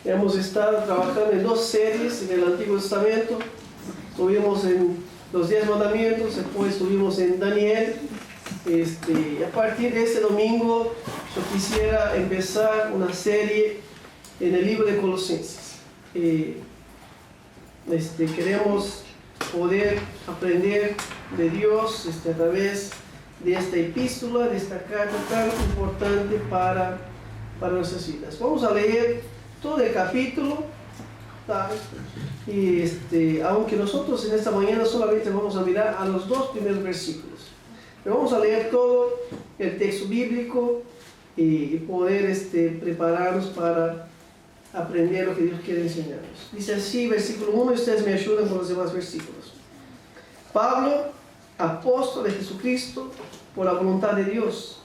Hemos estado trabajando en 2 series en el Antiguo Testamento. Estuvimos en los 10 mandamientos, después estuvimos en Daniel. Y a partir de este domingo yo quisiera empezar una serie en el libro de Colosenses. Queremos poder aprender de Dios a través de esta epístola, de esta carta tan importante para nuestras vidas. Vamos a leer todo el capítulo, ¿sabes? Y aunque nosotros en esta mañana solamente vamos a mirar a los 2 primeros versículos, pero vamos a leer todo el texto bíblico y poder prepararnos para aprender lo que Dios quiere enseñarnos. Dice así, versículo 1, y ustedes me ayudan con los demás versículos. Pablo, apóstol de Jesucristo, por la voluntad de Dios,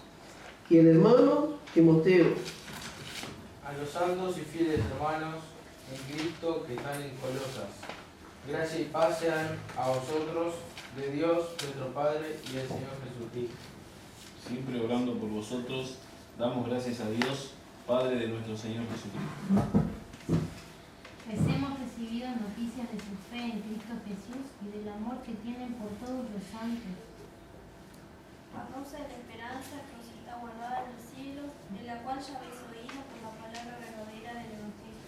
y el hermano Timoteo, a los santos y fieles hermanos en Cristo que están en Colosas, gracia y paz sean a vosotros de Dios nuestro Padre y del Señor Jesucristo. Siempre orando por vosotros, damos gracias a Dios, Padre de nuestro Señor Jesucristo. Pues hemos recibido noticias de su fe en Cristo Jesús y del amor que tienen por todos los santos. A causa de la esperanza que os está guardada en los cielos, de la cual ya habéis oído por la palabra verdadera del Evangelio,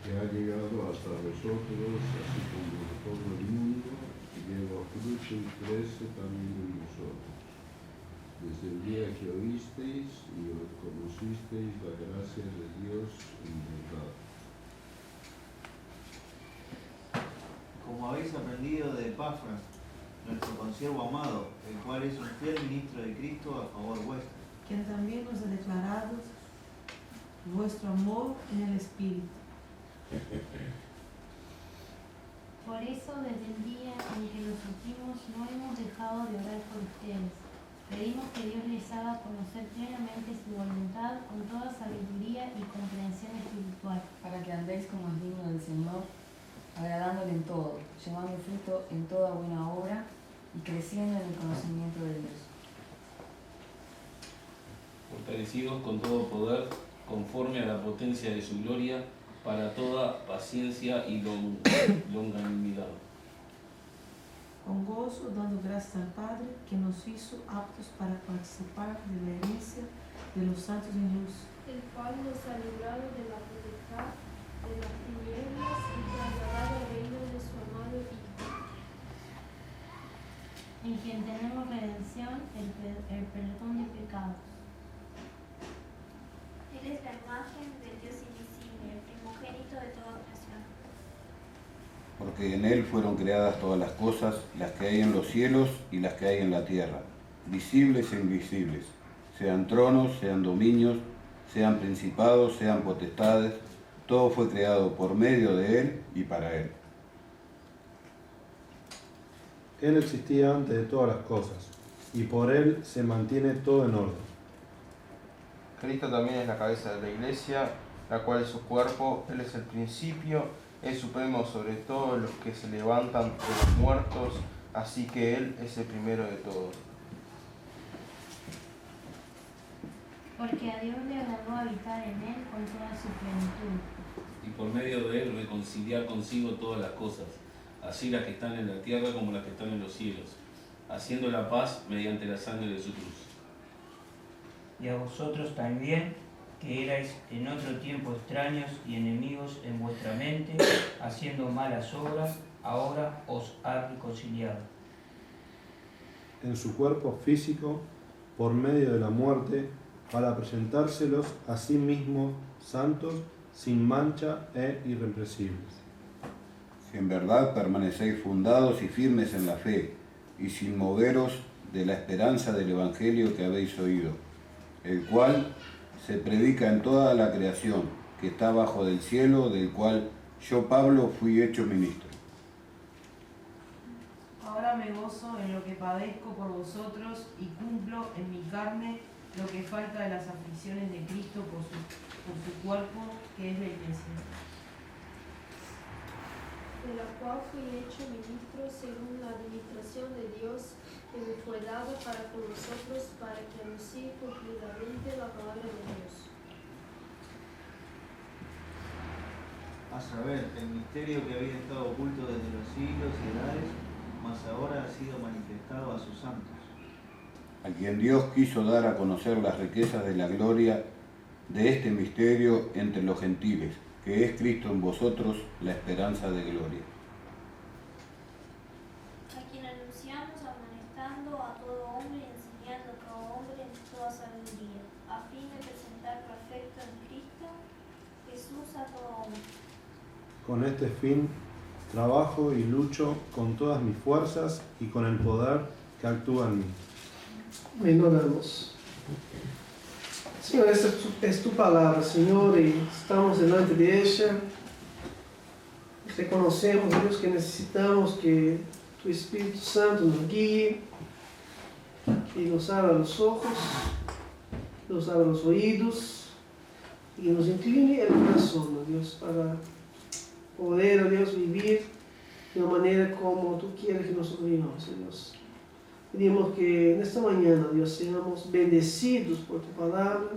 que ha llegado hasta vosotros, así como todo el mundo, y lleva fruto y crece también en vosotros. Desde el día que oísteis y conocisteis la gracia de Dios en verdad. Como habéis aprendido de Epafras, nuestro consiervo amado, el cual es un fiel ministro de Cristo a favor vuestro, quien también nos ha declarado vuestro amor en el Espíritu. Por eso, desde el día en que lo supimos, no hemos dejado de orar por ustedes. Pedimos que Dios les haga conocer plenamente su voluntad con toda sabiduría y comprensión espiritual, para que andéis como es digno del Señor, agradándole en todo, llevando fruto en toda buena obra y creciendo en el conocimiento de Dios. Fortalecidos con todo poder, conforme a la potencia de su gloria, para toda paciencia y longanimidad. Con gozo, dando gracias al Padre, que nos hizo aptos para participar de la herencia de los santos en luz, el cual nos ha librado de la potestad de las tinieblas y trasladado al reino de su amado Hijo, en quien tenemos redención, el perdón de pecados. Él es la imagen del Dios invisible, el primogénito de toda creación. Porque en Él fueron creadas todas las cosas, las que hay en los cielos y las que hay en la tierra, visibles e invisibles, sean tronos, sean dominios, sean principados, sean potestades, todo fue creado por medio de Él y para Él. Él existía antes de todas las cosas, y por Él se mantiene todo en orden. Cristo también es la cabeza de la Iglesia, la cual es su cuerpo. Él es el principio, es supremo sobre todos los que se levantan de los muertos, así que Él es el primero de todos. Porque a Dios le agradó habitar en él con toda su plenitud, Y por medio de él reconciliar consigo todas las cosas, así las que están en la tierra como las que están en los cielos, haciendo la paz mediante la sangre de su cruz. Y a vosotros también, que erais en otro tiempo extraños y enemigos en vuestra mente, haciendo malas obras, ahora os ha reconciliado. En su cuerpo físico, por medio de la muerte, para presentárselos a sí mismo santos, sin mancha e irreprensibles. Si en verdad permanecéis fundados y firmes en la fe, y sin moveros de la esperanza del Evangelio que habéis oído, el cual se predica en toda la creación, que está bajo del cielo, del cual yo, Pablo, fui hecho ministro. Ahora me gozo en lo que padezco por vosotros y cumplo en mi carne lo que falta de las aflicciones de Cristo por su cuerpo, que es la Iglesia, de la cual fui hecho ministro según la administración de Dios que me fue dado para con vosotros, para que anuncie cumplidamente la palabra de Dios. a saber, el misterio que había estado oculto desde los siglos y edades, mas ahora ha sido manifestado a sus santos. A quien Dios quiso dar a conocer las riquezas de la gloria de este misterio entre los gentiles, que es Cristo en vosotros, la esperanza de gloria. A quien anunciamos amonestando a todo hombre y enseñando a todo hombre en toda sabiduría, a fin de presentar perfecto en Cristo Jesús a todo hombre. Con este fin, trabajo y lucho con todas mis fuerzas y con el poder que actúa en mí. Oramos. Señor, esta es tu palabra, Señor, y estamos delante de ella. Reconocemos, Dios, que necesitamos que tu Espíritu Santo nos guíe, que nos abra los ojos, nos abra los oídos y nos incline el corazón, oh Dios, para poder, oh Dios, vivir de una manera como tú quieres que nosotros vivamos, oh Dios. Pedimos que en esta mañana, Dios, seamos bendecidos por tu palabra,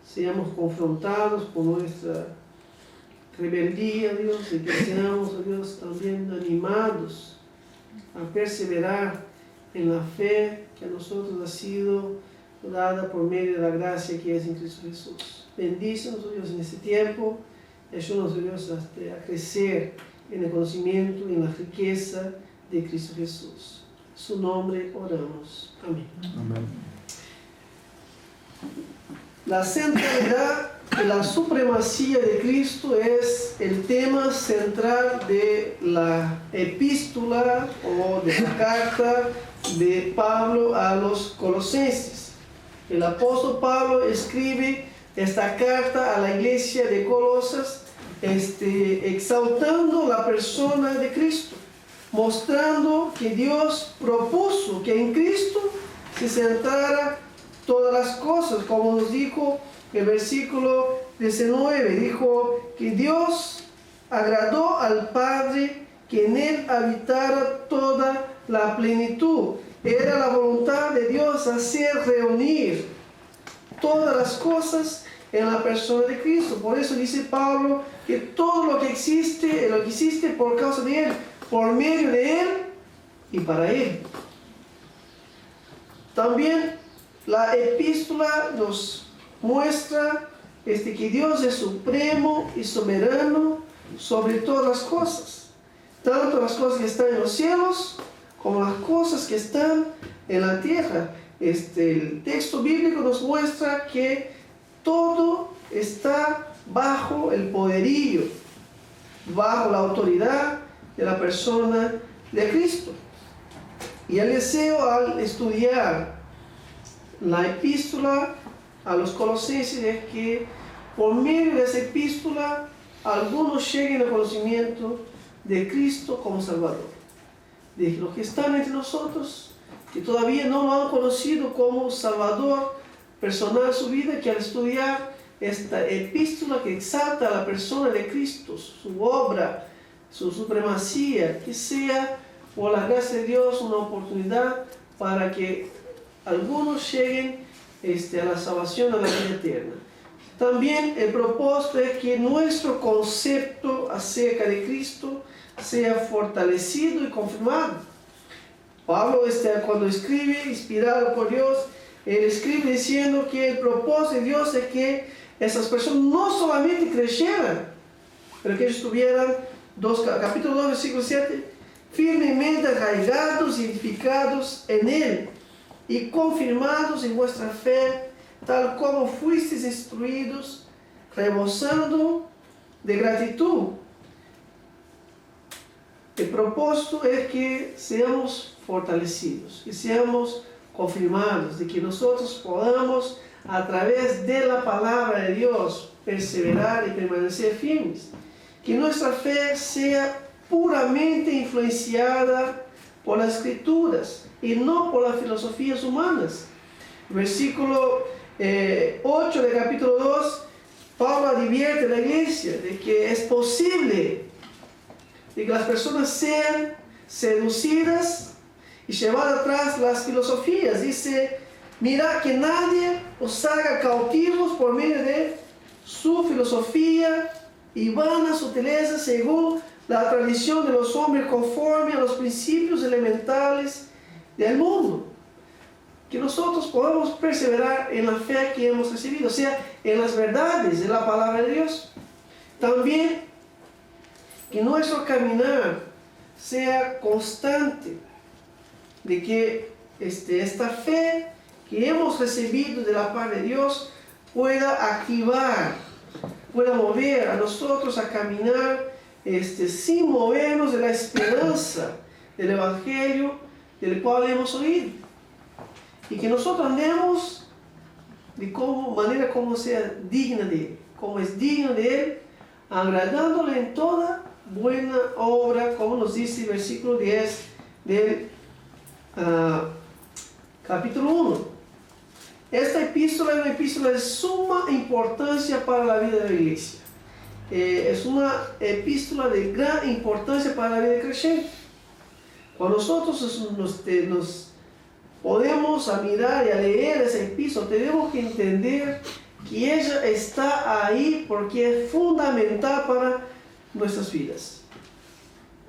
seamos confrontados por nuestra rebeldía, Dios, y que seamos, oh Dios, también animados a perseverar en la fe que a nosotros ha sido dada por medio de la gracia que es en Cristo Jesús. Bendícenos, oh Dios, en este tiempo, ayúdanos, oh Dios, a crecer en el conocimiento y en la riqueza de Cristo Jesús. En su nombre oramos. Amén. Amén. La centralidad y la supremacía de Cristo es el tema central de la epístola o de la carta de Pablo a los Colosenses. El apóstol Pablo escribe esta carta a la iglesia de Colosas exaltando la persona de Cristo, mostrando que Dios propuso que en Cristo se centrara todas las cosas, como nos dijo el versículo 19, dijo que Dios agradó al Padre que en él habitara toda la plenitud. Era la voluntad de Dios hacer reunir todas las cosas en la persona de Cristo. Por eso dice Pablo que todo lo que existe por causa de él, por medio de él y para él. También la epístola nos muestra que Dios es supremo y soberano sobre todas las cosas, tanto las cosas que están en los cielos como las cosas que están en la tierra. El texto bíblico nos muestra que todo está bajo el poderío, bajo la autoridad de la persona de Cristo. Y el deseo al estudiar la epístola a los Colosenses es que por medio de esa epístola algunos lleguen al conocimiento de Cristo como Salvador. De los que están entre nosotros, que todavía no lo han conocido como Salvador personal de su vida, que al estudiar esta epístola que exalta a la persona de Cristo, su obra, su supremacía, que sea por la gracia de Dios una oportunidad para que algunos lleguen a la salvación, a la vida eterna. También el propósito es que nuestro concepto acerca de Cristo sea fortalecido y confirmado. Pablo, cuando escribe, inspirado por Dios, él escribe diciendo que el propósito de Dios es que esas personas no solamente creyeran, pero que ellos estuvieran, capítulo 2, versículo 7, firmemente arraigados y edificados en Él y confirmados en vuestra fe, tal como fuisteis instruidos, rebosando de gratitud. El propósito es que seamos fortalecidos, que seamos confirmados, de que nosotros podamos a través de la palabra de Dios perseverar y permanecer firmes, que nuestra fe sea puramente influenciada por las Escrituras y no por las filosofías humanas. Versículo 8 del capítulo 2, Pablo advierte a la iglesia de que es posible de que las personas sean seducidas y llevar atrás las filosofías. Dice, mira que nadie os haga cautivos por medio de su filosofía y vana sutileza según la tradición de los hombres conforme a los principios elementales del mundo. Que nosotros podamos perseverar en la fe que hemos recibido, o sea, en las verdades de la palabra de Dios. También que nuestro caminar sea constante, de que esta fe que hemos recibido de la parte de Dios pueda activar, pueda mover a nosotros a caminar sin movernos de la esperanza del Evangelio del cual hemos oído. Y que nosotros andemos de manera como sea digna de Él, como es digno de Él, agradándole en toda buena obra, como nos dice el versículo 10 del capítulo 1. Esta epístola es una epístola de suma importancia para la vida de la iglesia. Es una epístola de gran importancia para la vida del creyente. Cuando nosotros nos podemos a mirar y a leer esa epístola, tenemos que entender que ella está ahí porque es fundamental para nuestras vidas.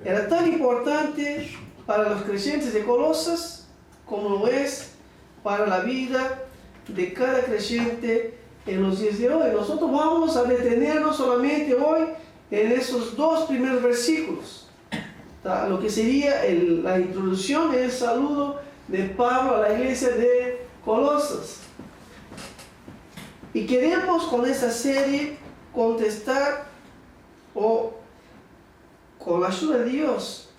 Era tan importante para los creyentes de Colosas como lo es para la vida de cada creyente en los días de hoy. Nosotros vamos a detenernos solamente hoy en esos dos primeros versículos, lo que sería la introducción y el saludo de Pablo a la iglesia de Colosas. Y queremos con esta serie contestar, o con la ayuda de Dios,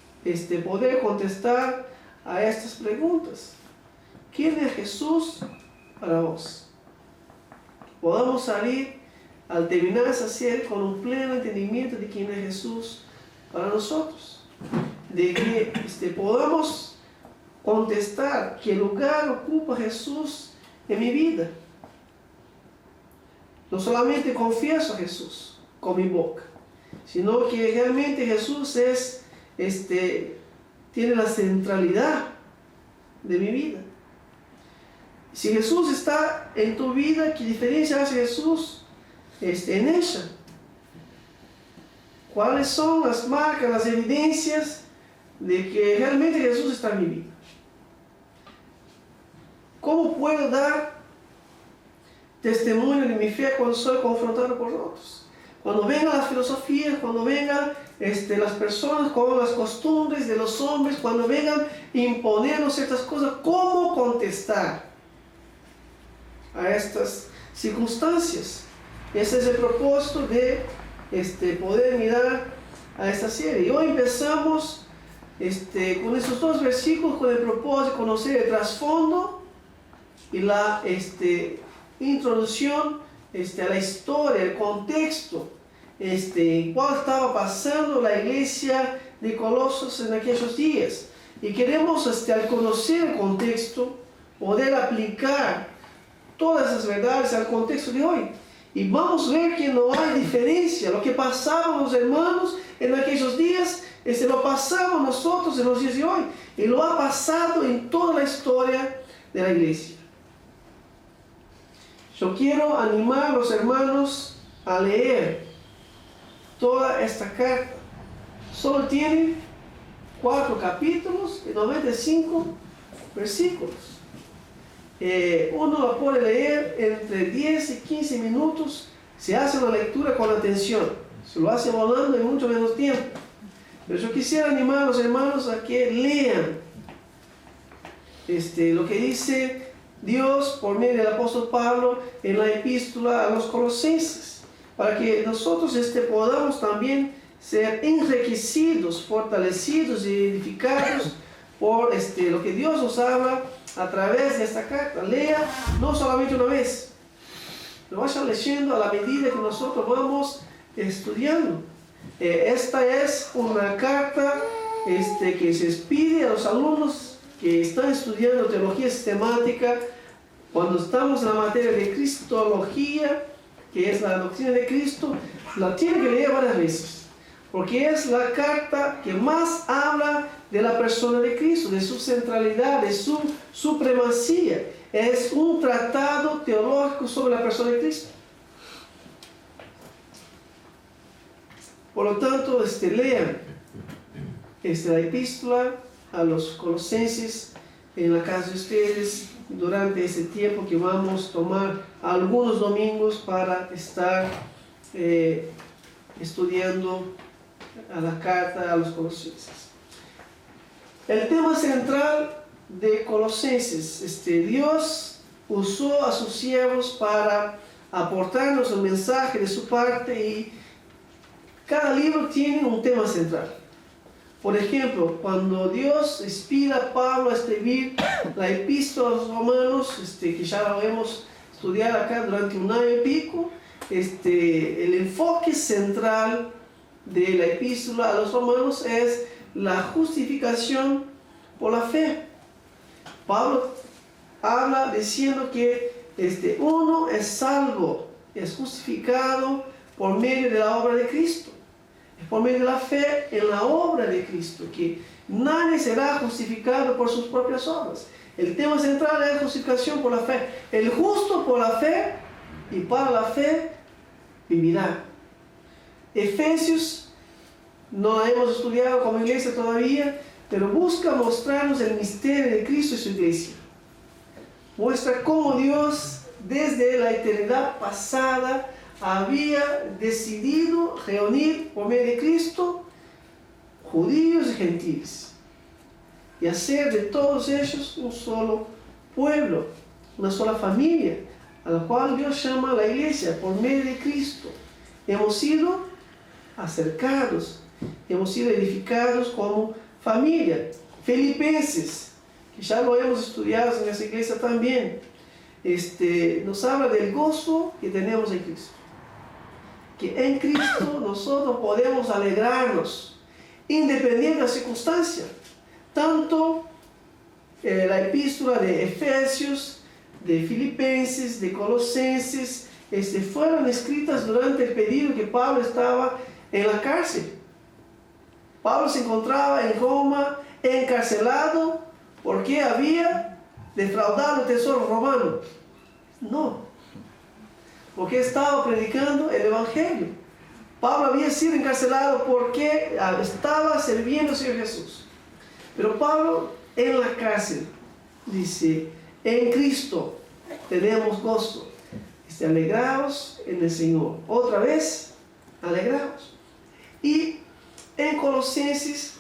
poder contestar a estas preguntas. ¿Quién es Jesús para vos? Podamos salir al terminar esa serie con un pleno entendimiento de quién es Jesús para nosotros. De que podamos contestar qué lugar ocupa Jesús en mi vida. No solamente confieso a Jesús con mi boca, sino que realmente Jesús tiene la centralidad de mi vida. Si Jesús está en tu vida, ¿qué diferencia hace Jesús en ella? ¿Cuáles son las marcas, las evidencias de que realmente Jesús está en mi vida? ¿Cómo puedo dar testimonio de mi fe cuando soy confrontado por otros? Cuando vengan las filosofías, cuando vengan las personas con las costumbres de los hombres, cuando vengan imponernos ciertas cosas, ¿cómo contestar a estas circunstancias? Ese es el propósito de poder mirar a esta serie. Y hoy empezamos con estos dos versículos con el propósito de conocer el trasfondo y la introducción a la historia, el contexto en cuál estaba pasando la iglesia de Colosas en aquellos días. Y queremos al conocer el contexto poder aplicar todas esas verdades al contexto de hoy. Y vamos a ver que no hay diferencia. Lo que pasaban los hermanos en aquellos días, lo pasamos nosotros en los días de hoy. Y lo ha pasado en toda la historia de la iglesia. Yo quiero animar a los hermanos a leer toda esta carta. Solo tiene 4 capítulos y 95 versículos. Uno lo puede leer entre 10 y 15 minutos. Se hace una lectura con atención. Se lo hace volando en mucho menos tiempo. Pero yo quisiera animar a los hermanos a que lean lo que dice Dios por medio del apóstol Pablo en la epístola a los Colosenses, para que nosotros podamos también ser enriquecidos, fortalecidos y edificados por lo que Dios nos habla a través de esta carta. Lea no solamente una vez, lo vaya leyendo a la medida que nosotros vamos estudiando. Esta es una carta que se pide a los alumnos que están estudiando teología sistemática. Cuando estamos en la materia de cristología, que es la doctrina de Cristo, la tienen que leer varias veces, porque es la carta que más habla de la persona de Cristo, de su centralidad, de su supremacía. Es un tratado teológico sobre la persona de Cristo. Por lo tanto, lean la epístola a los colosenses en la casa de ustedes durante ese tiempo que vamos a tomar algunos domingos para estar estudiando a la carta a los colosenses. El tema central de Colosenses, Dios usó a sus siervos para aportarnos un mensaje de su parte y cada libro tiene un tema central. Por ejemplo, cuando Dios inspira a Pablo a escribir la epístola a los romanos, que ya lo hemos estudiado acá durante un año y pico, el enfoque central de la epístola a los romanos es la justificación por la fe. Pablo habla diciendo que uno es salvo, es justificado por medio de la obra de Cristo. Por medio de la fe en la obra de Cristo, que nadie será justificado por sus propias obras. El tema central es justificación por la fe. El justo por la fe y para la fe vivirá. Efesios no la hemos estudiado como iglesia todavía, pero busca mostrarnos el misterio de Cristo y su iglesia. Muestra cómo Dios desde la eternidad pasada había decidido reunir por medio de Cristo judíos y gentiles y hacer de todos ellos un solo pueblo, una sola familia, a la cual Dios llama la iglesia por medio de Cristo. Hemos sido acercados, hemos sido edificados como familia. Filipenses, que ya lo hemos estudiado en esa iglesia también, nos habla del gozo que tenemos en Cristo. Que en Cristo nosotros podemos alegrarnos, independiente de la circunstancia. Tanto la epístola de Efesios, de Filipenses, de Colosenses, fueron escritas durante el periodo que Pablo estaba en la cárcel. Pablo se encontraba en Roma encarcelado porque había defraudado el tesoro romano. No. Porque estaba predicando el Evangelio. Pablo había sido encarcelado porque estaba sirviendo al Señor Jesús. Pero Pablo en la cárcel dice, en Cristo tenemos gozo. Alegraos en el Señor. Otra vez, alegraos. Y en Colosenses,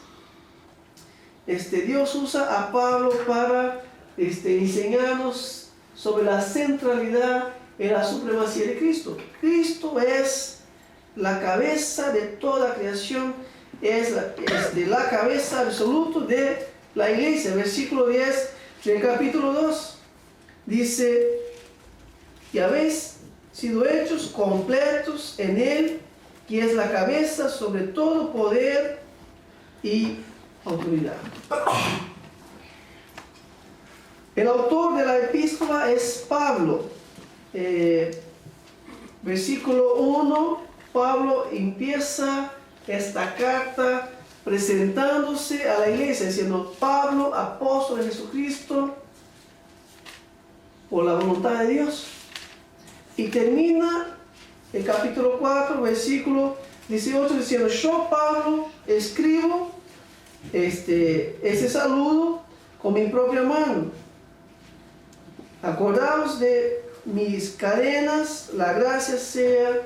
Dios usa a Pablo para enseñarnos sobre la centralidad en la supremacía de Cristo. Cristo es la cabeza de toda creación, es la cabeza absoluta de la iglesia. Versículo 10 del capítulo 2 dice, y habéis sido hechos completos en Él, que es la cabeza sobre todo poder y autoridad. El autor de la epístola es Pablo. Versículo 1, Pablo empieza esta carta presentándose a la iglesia, diciendo, Pablo, apóstol de Jesucristo, por la voluntad de Dios. Y termina el capítulo 4, versículo 18, diciendo, yo, Pablo, escribo ese saludo con mi propia mano. Acordaos de mis cadenas, la gracia sea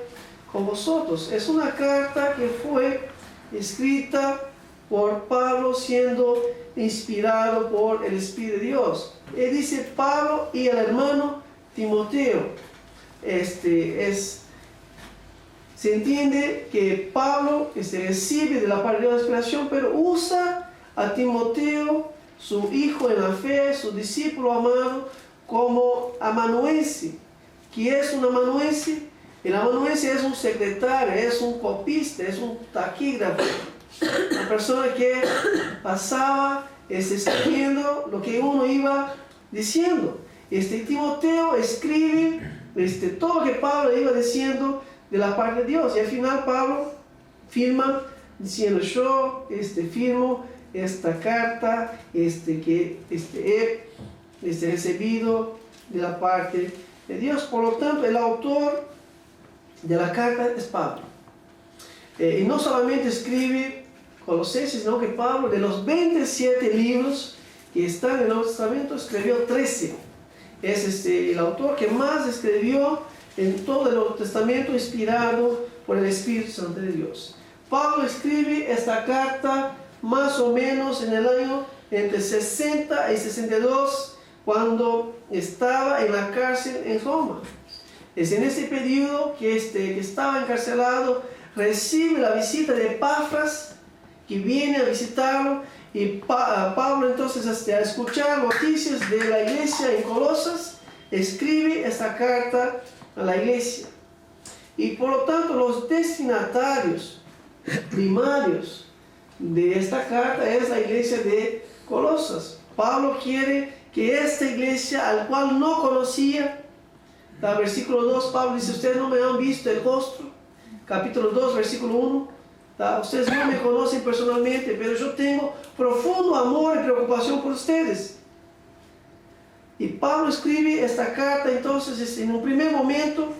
con vosotros. Es una carta que fue escrita por Pablo siendo inspirado por el Espíritu de Dios. Él dice Pablo y el hermano Timoteo. Se entiende que Pablo recibe de la parte de la inspiración, pero usa a Timoteo, su hijo en la fe, su discípulo amado, como amanuense. ¿Qué es un amanuense? El amanuense es un secretario, es un copista, es un taquígrafo. Una persona que pasaba escribiendo lo que uno iba diciendo. Timoteo escribe todo lo que Pablo iba diciendo de la parte de Dios. Y al final Pablo firma diciendo, yo firmo esta carta que he recibido de la parte de Dios. Por lo tanto, el autor de la carta es Pablo. Y no solamente escribe Colosenses, sino que Pablo, de los 27 libros que están en el Nuevo Testamento, escribió 13. Es el autor que más escribió en todo el Nuevo Testamento, inspirado por el Espíritu Santo de Dios. Pablo escribe esta carta más o menos en el año entre 60 y 62, cuando estaba en la cárcel en Roma. Es en ese periodo que estaba encarcelado, recibe la visita de Epafras, que viene a visitarlo, y Pablo entonces, al escuchar noticias de la iglesia en Colosas, escribe esta carta a la iglesia. Y por lo tanto, los destinatarios primarios de esta carta es la iglesia de Colosas. Pablo quiere que esta iglesia, al cual no conocía, versículo 2, Pablo dice: ustedes no me han visto el rostro. Capítulo 2, versículo 1, ustedes no me conocen personalmente, pero yo tengo profundo amor y preocupación por ustedes. Y Pablo escribe esta carta entonces en un primer momento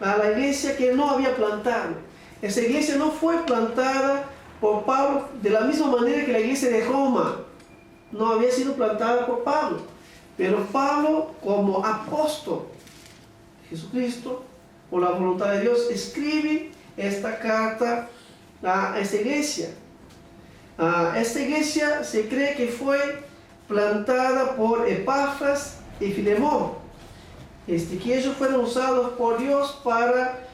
a la iglesia que no había plantado. Esa iglesia no fue plantada por Pablo de la misma manera que la iglesia de Roma no había sido plantada por Pablo. Pero Pablo, como apóstol de Jesucristo, por la voluntad de Dios, escribe esta carta a esta iglesia. Esta iglesia se cree que fue plantada por Epafras y Filemón, que ellos fueron usados por Dios para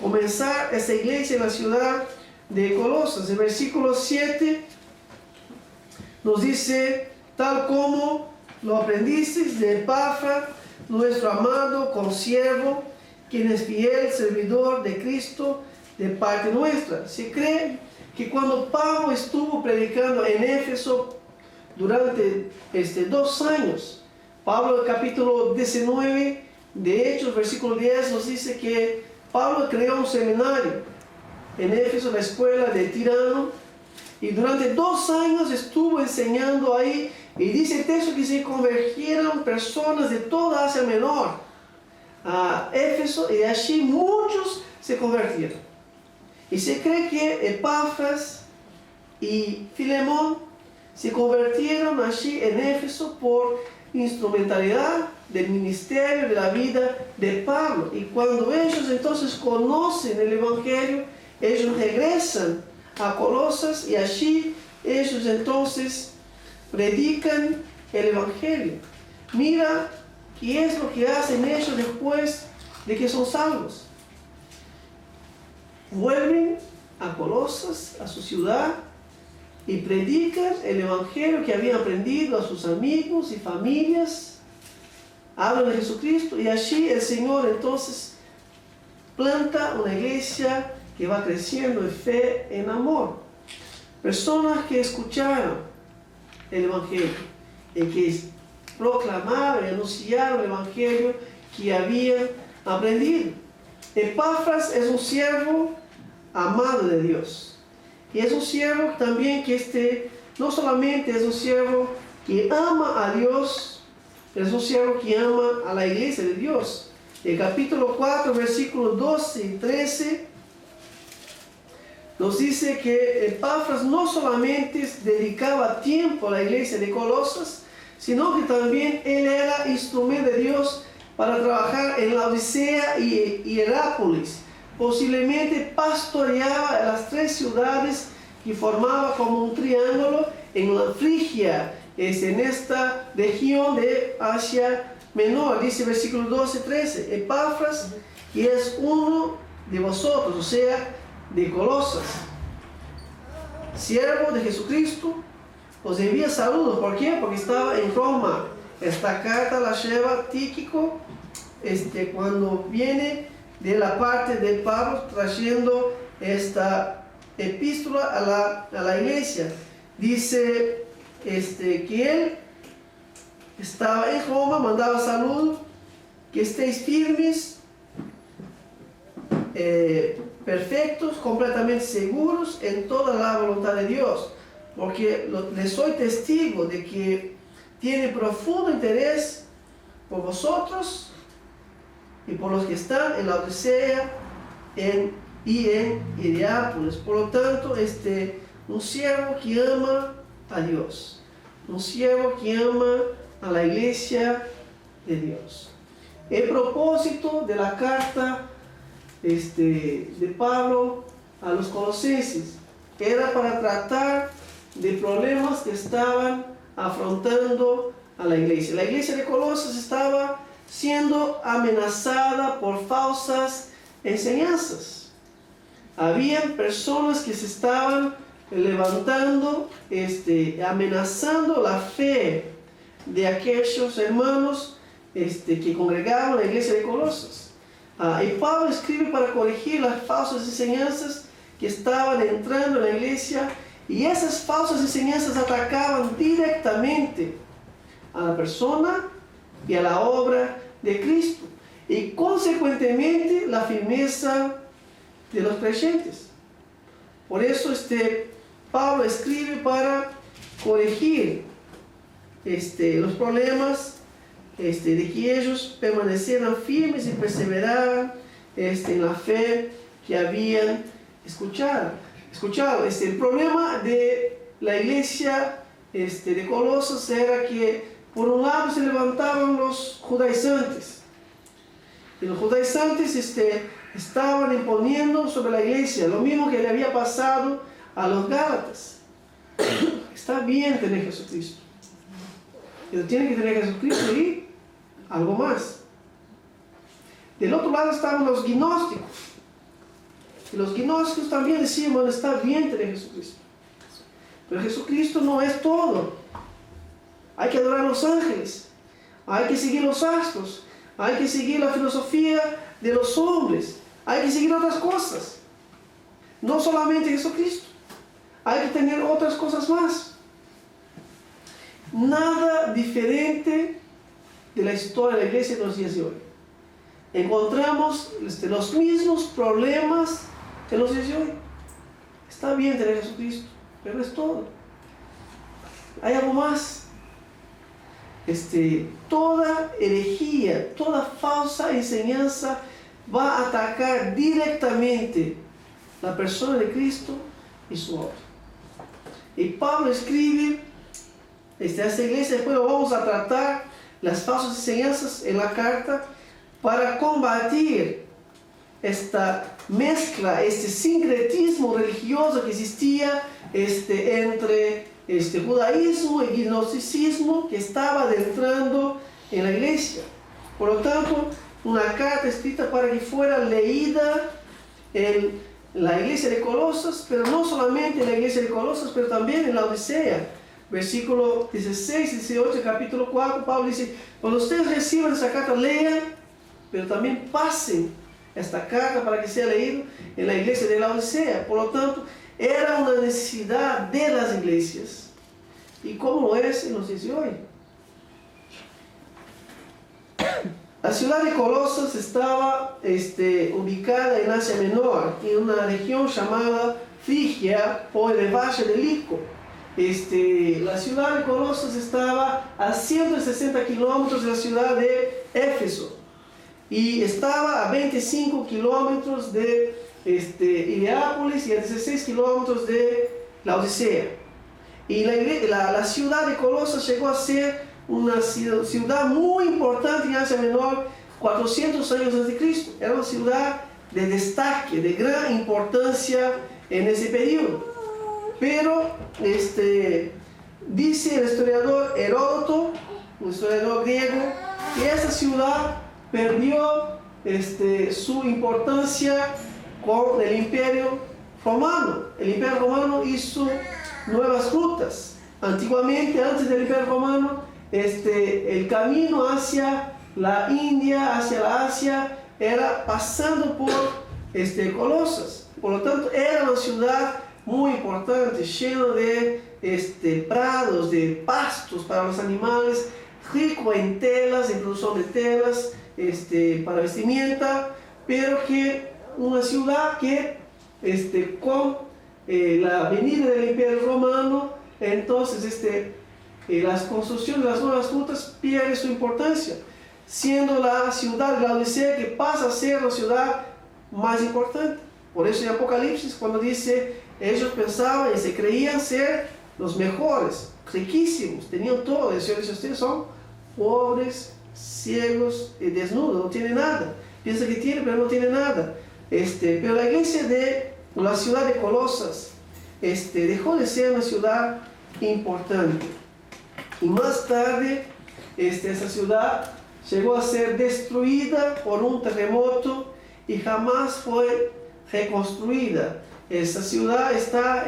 comenzar esta iglesia en la ciudad de Colosas. El versículo 7 nos dice: tal como lo aprendisteis de Epafras, nuestro amado consiervo, quien es fiel servidor de Cristo de parte nuestra. Se cree que cuando Pablo estuvo predicando en Éfeso durante 2 años, Pablo, en el capítulo 19 de Hechos, versículo 10, nos dice que Pablo creó un seminario en Éfeso, la escuela de Tirano, y durante 2 años estuvo enseñando ahí, y dice el texto que se convergieron personas de toda Asia Menor a Éfeso, y allí muchos se convirtieron. Y se cree que Epafras y Filemón se convirtieron allí en Éfeso por instrumentalidad del ministerio, de la vida de Pablo. Y cuando ellos entonces conocen el Evangelio, ellos regresan a Colosas y allí ellos entonces predican el Evangelio. Mira qué es lo que hacen ellos después de que son salvos. Vuelven a Colosas, a su ciudad, y predican el Evangelio que habían aprendido a sus amigos y familias. Hablan de Jesucristo, y allí el Señor entonces planta una iglesia que va creciendo en fe, en amor. Personas que escucharon el Evangelio y que proclamaron y anunciaron el Evangelio que habían aprendido. Epafras es un siervo amado de Dios. Y es un siervo también que no solamente es un siervo que ama a Dios, es un siervo que ama a la iglesia de Dios. El capítulo 4, versículos 12 y 13, nos dice que Epafras no solamente dedicaba tiempo a la iglesia de Colosas, sino que también él era instrumento de Dios para trabajar en la Odisea y Hierápolis. Posiblemente pastoreaba las 3 ciudades que formaban como un triángulo en la Frigia, en esta región de Asia Menor. Dice versículo 12-13, Epafras, que es uno de vosotros, o sea, de Colosas, siervo de Jesucristo, os envía saludos. ¿Por qué? Porque estaba en Roma. Esta carta la lleva Tíquico cuando viene de la parte de Pablo trayendo esta epístola a la iglesia. Dice que él estaba en Roma, mandaba saludos, que estéis firmes, perfectos, completamente seguros en toda la voluntad de Dios, porque les soy testigo de que tiene profundo interés por vosotros y por los que están en la Odisea, en y en Hierápolis. Por lo tanto, un siervo que ama a Dios, un siervo que ama a la iglesia de Dios. El propósito de la carta de Pablo a los colosenses era para tratar de problemas que estaban afrontando a la iglesia. La iglesia de Colosas estaba siendo amenazada por falsas enseñanzas. Habían personas que se estaban levantando, amenazando la fe de aquellos hermanos que congregaban la iglesia de Colosas. Y Pablo escribe para corregir las falsas enseñanzas que estaban entrando en la iglesia, y esas falsas enseñanzas atacaban directamente a la persona y a la obra de Cristo, y consecuentemente la firmeza de los creyentes. Por eso Pablo escribe para corregir los problemas de que ellos permanecieran firmes y perseveraran en la fe que habían escuchado. El problema de la iglesia de Colosas era que por un lado se levantaban los judaizantes, y los judaizantes estaban imponiendo sobre la iglesia lo mismo que le había pasado a los gálatas. Está bien tener Jesucristo, pero tiene que tener Jesucristo y algo más. Del otro lado estaban los gnósticos, y los gnósticos también decían, bueno, está bien tener Jesucristo, pero Jesucristo no es todo. Hay que adorar a los ángeles, hay que seguir los astros, hay que seguir la filosofía de los hombres, hay que seguir otras cosas, no solamente Jesucristo, hay que tener otras cosas más. Nada diferente de la historia de la iglesia de los días de hoy. Encontramos los mismos problemas en los días de hoy. Está bien tener Jesucristo, pero es todo. Hay algo más. Toda herejía, toda falsa enseñanza va a atacar directamente la persona de Cristo y su obra. Y Pablo escribe a esta iglesia, después lo vamos a tratar, las falsas enseñanzas en la carta, para combatir esta mezcla, este sincretismo religioso que existía entre judaísmo y gnosticismo que estaba adentrando en la iglesia. Por lo tanto, una carta escrita para que fuera leída en la iglesia de Colosas, pero no solamente en la iglesia de Colosas, pero también en la Odisea. Versículo 16 y 18, capítulo 4, Pablo dice, cuando ustedes reciban esa carta, lean, pero también pasen esta carta para que sea leído en la iglesia de la Odisea. Por lo tanto, era una necesidad de las iglesias, y como lo es en los días de hoy. La ciudad de Colosas estaba ubicada en Asia Menor, en una región llamada Frigia o el Valle del Lico. La ciudad de Colosas estaba a 160 kilómetros de la ciudad de Éfeso, y estaba a 25 kilómetros de Hierápolis y a 16 kilómetros de la Odisea. Y la ciudad de Colosas llegó a ser una ciudad muy importante en Asia Menor 400 años antes de Cristo. Era una ciudad de destaque, de gran importancia en ese periodo. Pero dice el historiador Heródoto, un historiador griego, que esa ciudad perdió su importancia con el Imperio Romano. El Imperio Romano hizo nuevas rutas. Antiguamente, antes del Imperio Romano, el camino hacia la India, hacia la Asia, era pasando por Colosas. Por lo tanto, era una ciudad muy importante, llena de prados, de pastos para los animales, rico en telas, en producción de telas para vestimenta, pero que una ciudad que con la venida del Imperio Romano, entonces las construcciones de las nuevas rutas pierde su importancia, siendo la ciudad de la Odisea que pasa a ser la ciudad más importante. Por eso en Apocalipsis, cuando dice, ellos pensaban y se creían ser los mejores, riquísimos, tenían todo. El Señor dice, ustedes son pobres, ciegos y desnudos, no tienen nada. Piensa que tiene, pero no tiene nada. Pero la iglesia de la ciudad de Colosas dejó de ser una ciudad importante. Y más tarde, esa ciudad llegó a ser destruida por un terremoto y jamás fue reconstruida. Esa ciudad está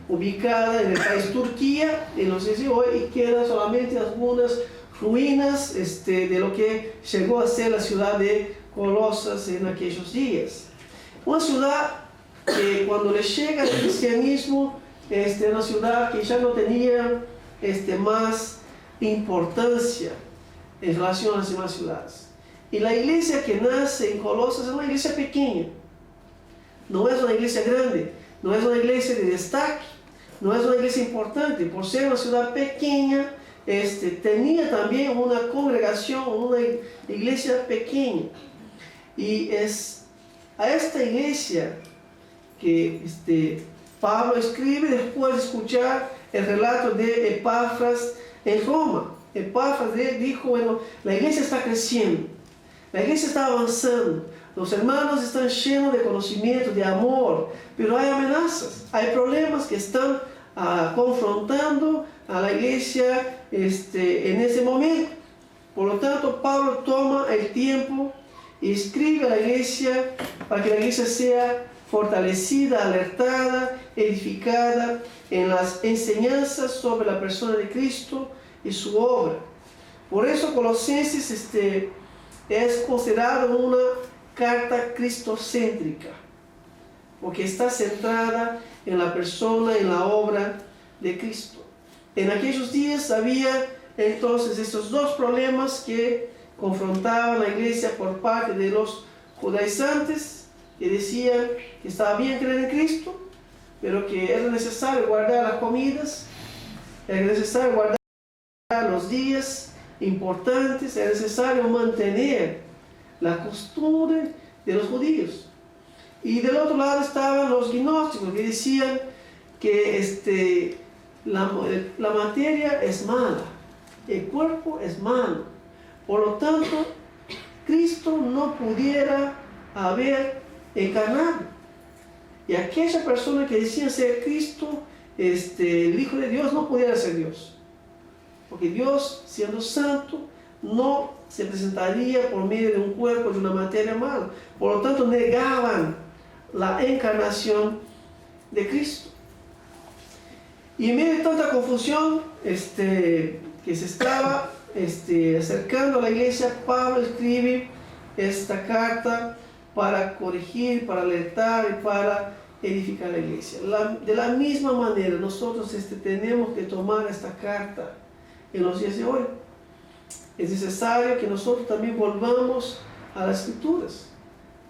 ubicada en el país Turquía, en los días de hoy, y quedan solamente algunas ruinas de lo que llegó a ser la ciudad de Colosas en aquellos días. Una ciudad que cuando le llega el cristianismo, una ciudad que ya no tenía más importancia en relación a las demás ciudades. Y la iglesia que nace en Colosas es una iglesia pequeña, no es una iglesia grande, no es una iglesia de destaque, no es una iglesia importante. Por ser una ciudad pequeña, tenía también una congregación, una iglesia pequeña. Y es a esta iglesia que Pablo escribe después de escuchar el relato de Epafras en Roma. Epafras dijo, bueno, la iglesia está creciendo, la iglesia está avanzando, los hermanos están llenos de conocimiento, de amor, pero hay amenazas, hay problemas que están confrontando a la iglesia en ese momento. Por lo tanto, Pablo toma el tiempo y escribe a la iglesia para que la iglesia sea fortalecida, alertada, edificada en las enseñanzas sobre la persona de Cristo y su obra. Por eso Colosenses es considerado una carta cristocéntrica, porque está centrada en la persona, en la obra de Cristo. En aquellos días había entonces estos dos problemas que confrontaban la iglesia por parte de los judaizantes, que decían que estaba bien creer en Cristo, pero que era necesario guardar las comidas, era necesario guardar los días importantes, era necesario mantener la costumbre de los judíos. Y del otro lado estaban los gnósticos, que decían que la materia es mala, el cuerpo es malo, por lo tanto Cristo no pudiera haber encarnado. Y aquella persona que decía ser Cristo, el Hijo de Dios, no pudiera ser Dios, porque Dios, siendo santo, no se presentaría por medio de un cuerpo, de una materia mala. Por lo tanto, negaban la encarnación de Cristo. Y en medio de tanta confusión que se estaba acercando a la iglesia, Pablo escribe esta carta para corregir, para alertar y para edificar la iglesia. De la misma manera, nosotros tenemos que tomar esta carta en los días de hoy. Es necesario que nosotros también volvamos a las Escrituras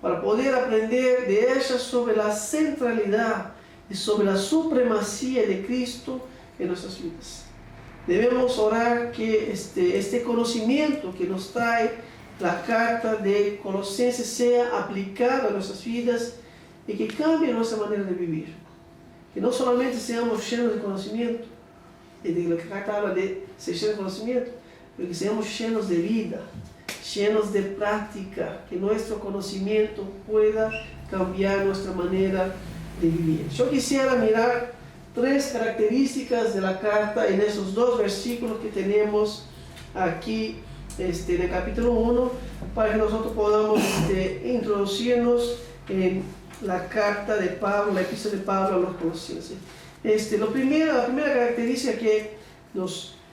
para poder aprender de ellas sobre la centralidad y sobre la supremacía de Cristo en nuestras vidas. Debemos orar que este conocimiento que nos trae la carta de Colosenses sea aplicado a nuestras vidas y que cambie nuestra manera de vivir. Que no solamente seamos llenos de conocimiento, y de la carta habla de ser llenos de conocimiento, pero que seamos llenos de vida, llenos de práctica, que nuestro conocimiento pueda cambiar nuestra manera de vivir. Yo quisiera mirar 3 características de la carta en esos 2 versículos que tenemos aquí en el capítulo 1, para que nosotros podamos introducirnos en la carta de Pablo, la epístola de Pablo a los Colosenses. La primera característica que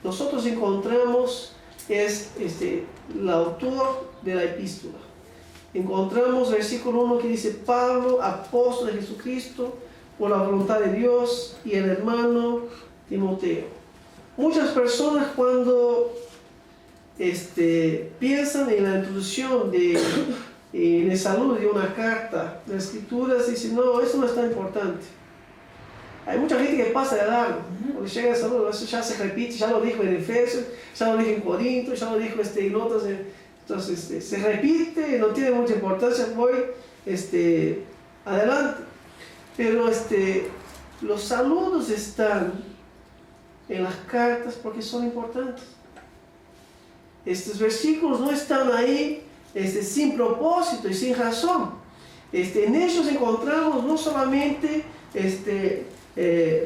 nosotros encontramos es el autor de la epístola. Encontramos el versículo 1 que dice: Pablo, apóstol de Jesucristo, por la voluntad de Dios, y el hermano Timoteo. Muchas personas cuando piensan en la introducción en el saludo de una carta de las Escrituras, dicen: no, eso no es tan importante. Hay mucha gente que pasa de largo. Cuando llega el saludo, eso ya se repite, ya lo dijo en Efesios, ya lo dijo en Corinto, ya lo dijo en otras. Entonces se repite, no tiene mucha importancia. Voy adelante. Pero los saludos están en las cartas porque son importantes. Estos versículos no están ahí sin propósito y sin razón. En ellos encontramos no solamente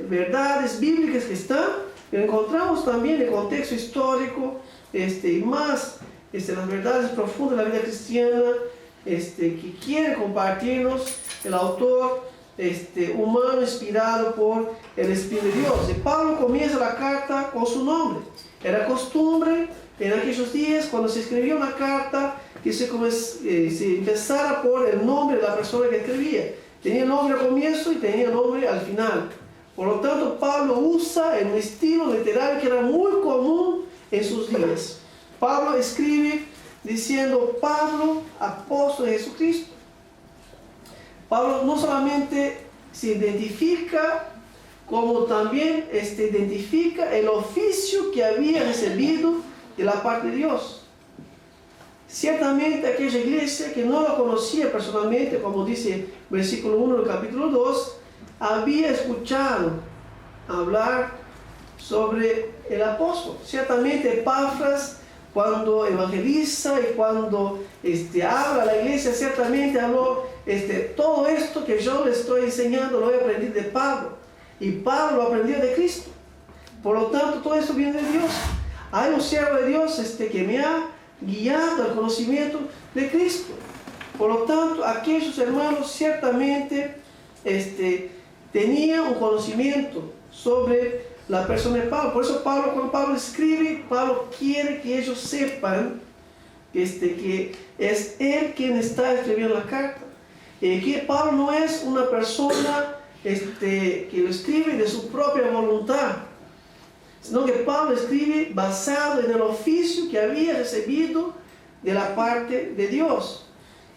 verdades bíblicas que están, pero encontramos también el contexto histórico y más las verdades profundas de la vida cristiana que quiere compartirnos el autor humano inspirado por el Espíritu de Dios. Y Pablo comienza la carta con su nombre. Era costumbre en aquellos días, cuando se escribía una carta, que se empezara por el nombre de la persona que escribía. Tenía el nombre al comienzo y tenía el nombre al final. Por lo tanto, Pablo usa un estilo literario que era muy común en sus días. Pablo escribe diciendo: Pablo, apóstol de Jesucristo. Pablo no solamente se identifica, como también identifica el oficio que había recibido de la parte de Dios. Ciertamente aquella iglesia que no lo conocía personalmente, como dice versículo 1 del capítulo 2, había escuchado hablar sobre el apóstol. Ciertamente Epafras, cuando evangeliza y cuando habla a la iglesia, ciertamente habló, todo esto que yo le estoy enseñando lo he aprendido de Pablo, y Pablo lo aprendió de Cristo. Por lo tanto, todo esto viene de Dios. Hay un siervo de Dios que me ha guiado al conocimiento de Cristo. Por lo tanto, aquellos hermanos ciertamente tenían un conocimiento sobre la persona de Pablo. Por eso cuando Pablo escribe, Pablo quiere que ellos sepan que es él quien está escribiendo la carta. Que Pablo no es una persona que lo escribe de su propia voluntad, sino que Pablo escribe basado en el oficio que había recibido de la parte de Dios.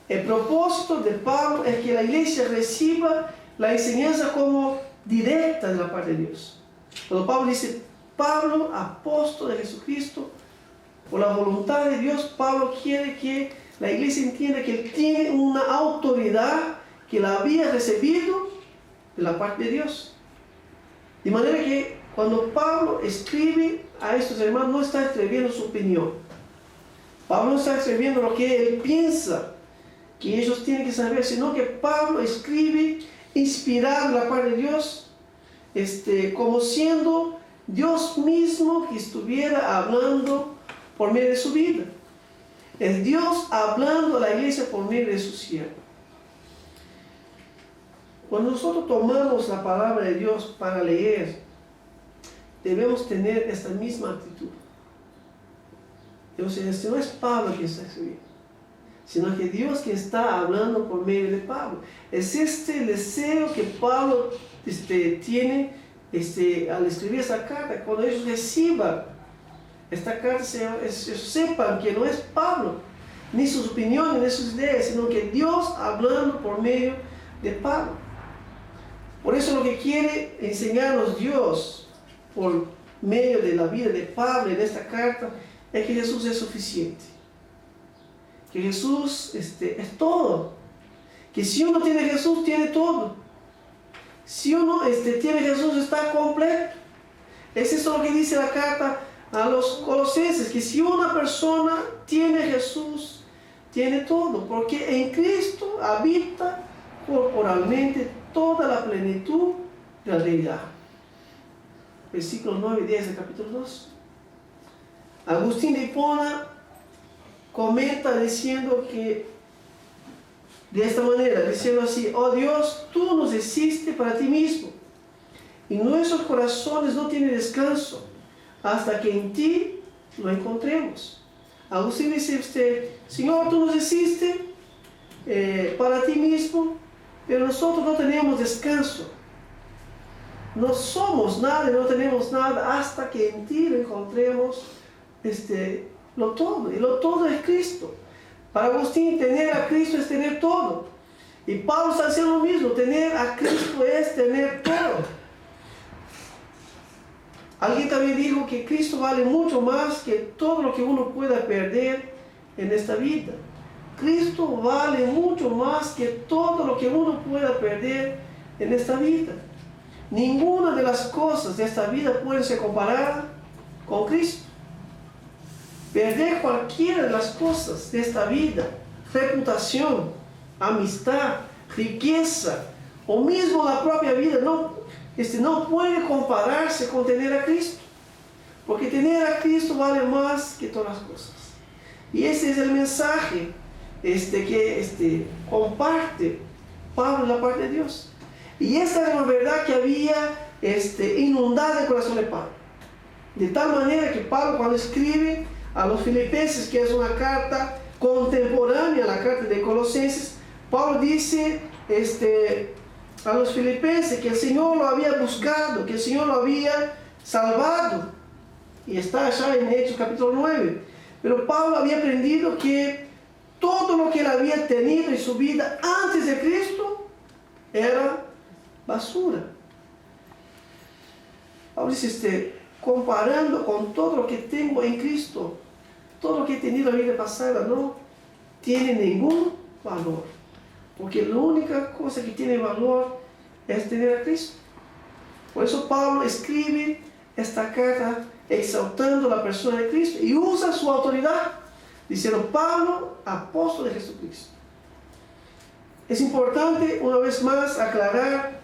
El propósito de Pablo es que la iglesia reciba la enseñanza como directa de la parte de Dios. Cuando Pablo dice: Pablo, apóstol de Jesucristo, por la voluntad de Dios, Pablo quiere que la iglesia entienda que él tiene una autoridad que la había recibido de la parte de Dios. De manera que cuando Pablo escribe a estos hermanos, no está escribiendo su opinión. Pablo no está escribiendo lo que él piensa que ellos tienen que saber, sino que Pablo escribe inspirado de la parte de Dios, como siendo Dios mismo que estuviera hablando por medio de su vida. Es Dios hablando a la iglesia por medio de su siervo. Cuando nosotros tomamos la palabra de Dios para leer, debemos tener esta misma actitud. Entonces, no es Pablo que está escribiendo, sino que Dios que está hablando por medio de Pablo. Es el deseo que Pablo tiene al escribir esta carta. Cuando ellos reciban esta carta, sepan que no es Pablo, ni sus opiniones, ni sus ideas, sino que Dios hablando por medio de Pablo. Por eso lo que quiere enseñarnos Dios por medio de la vida de Pablo en esta carta es que Jesús es suficiente. Que Jesús es todo. Que si uno tiene Jesús, tiene todo. Si uno tiene Jesús, está completo. Es eso lo que dice la carta a los Colosenses, que si una persona tiene Jesús, tiene todo, porque en Cristo habita corporalmente toda la plenitud de la deidad. Versículos 9 y 10 del capítulo 2. Agustín de Hipona comenta diciendo que de esta manera, diciendo así: oh Dios, tú nos hiciste para ti mismo, y nuestros corazones no tienen descanso hasta que en ti lo encontremos. Agustín dice: Señor, tú nos hiciste para ti mismo, pero nosotros no tenemos descanso. No somos nada y no tenemos nada hasta que en ti lo encontremos lo todo. Y lo todo es Cristo. Para Agustín, tener a Cristo es tener todo. Y Pablo está haciendo lo mismo: tener a Cristo es tener todo. Alguien también dijo que Cristo vale mucho más que todo lo que uno pueda perder en esta vida. Cristo vale mucho más que todo lo que uno pueda perder en esta vida. Ninguna de las cosas de esta vida puede ser comparada con Cristo. Perder cualquiera de las cosas de esta vida, reputación, amistad, riqueza, o mismo la propia vida, no puede compararse con tener a Cristo. Porque tener a Cristo vale más que todas las cosas. Y ese es el mensaje que comparte Pablo en la parte de Dios. Y esta es una verdad que había inundado el corazón de Pablo. De tal manera que Pablo, cuando escribe a los Filipenses, que es una carta contemporánea a la carta de Colosenses, Pablo dice a los Filipenses que el Señor lo había buscado, que el Señor lo había salvado. Y está allá en Hechos capítulo 9. Pero Pablo había aprendido que todo lo que él había tenido en su vida antes de Cristo era basura. Pablo dice, comparando con todo lo que tengo en Cristo, todo lo que he tenido en la vida pasada no tiene ningún valor. Porque la única cosa que tiene valor es tener a Cristo. Por eso Pablo escribe esta carta exaltando la persona de Cristo y usa su autoridad, diciendo: Pablo, apóstol de Jesucristo. Es importante una vez más aclarar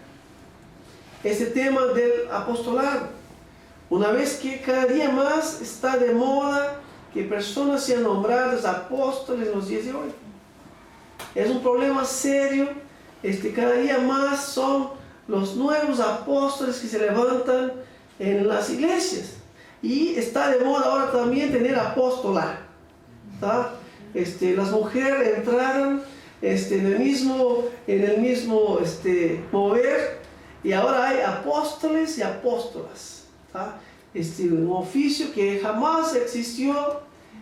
este tema del apostolado, una vez que cada día más está de moda que personas sean nombradas apóstoles en los días de hoy. Es un problema serio. Cada día más son los nuevos apóstoles que se levantan en las iglesias. Y está de moda ahora también tener apóstola. Las mujeres entraron en el mismo mover, y ahora hay apóstoles y apóstolas. Un oficio que jamás existió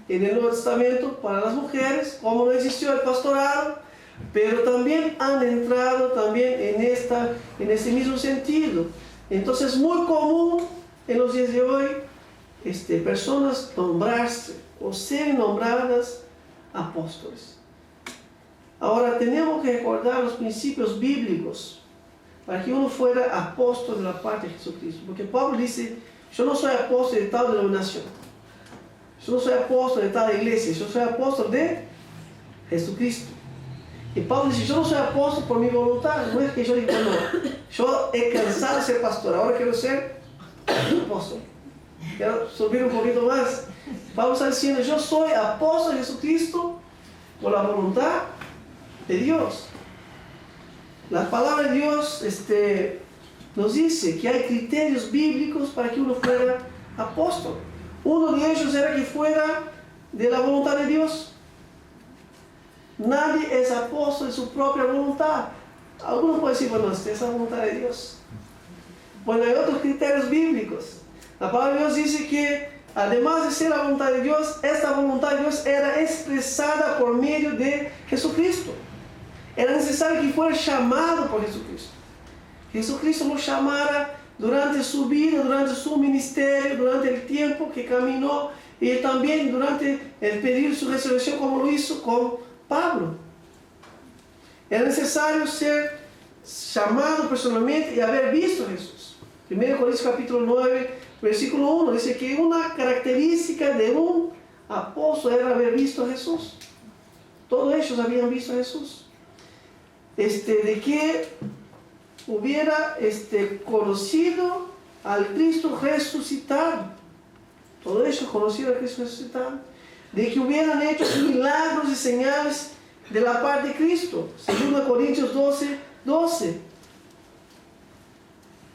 en el Nuevo Testamento para las mujeres, como no existió el pastorado, pero también han entrado también en ese mismo sentido. Entonces es muy común en los días de hoy personas nombrarse o ser nombradas apóstoles. Ahora tenemos que recordar los principios bíblicos para que uno fuera apóstol de la parte de Jesucristo. Porque Pablo dice: yo no soy apóstol de tal denominación, yo no soy apóstol de tal iglesia, yo soy apóstol de Jesucristo. Y Pablo dice: yo no soy apóstol por mi voluntad. No es que yo diga: no, yo he cansado de ser pastor, ahora quiero ser apóstol, quiero subir un poquito más. Pablo está diciendo: yo soy apóstol de Jesucristo por la voluntad de Dios. La palabra de Dios nos dice que hay criterios bíblicos para que uno fuera apóstol. Uno de ellos era que fuera de la voluntad de Dios. Nadie es apóstol de su propia voluntad. Algunos pueden decir: bueno, esta es la voluntad de Dios. Bueno, hay otros criterios bíblicos. La palabra de Dios dice que además de ser la voluntad de Dios, esta voluntad de Dios era expresada por medio de Jesucristo. Era necesario que fuera llamado por Jesucristo. Jesucristo lo llamara durante su vida, durante su ministerio, durante el tiempo que caminó, y también durante el periodo de su resurrección, como lo hizo con Pablo. Era necesario ser llamado personalmente y haber visto a Jesús. 1 Corintios capítulo 9, versículo 1, dice que una característica de un apóstol era haber visto a Jesús. Todos ellos habían visto a Jesús. De que hubiera conocido al Cristo resucitado. Todos ellos conocieron al Cristo resucitado. De que hubieran hecho milagros y señales de la parte de Cristo. 2 Corintios 12, 12.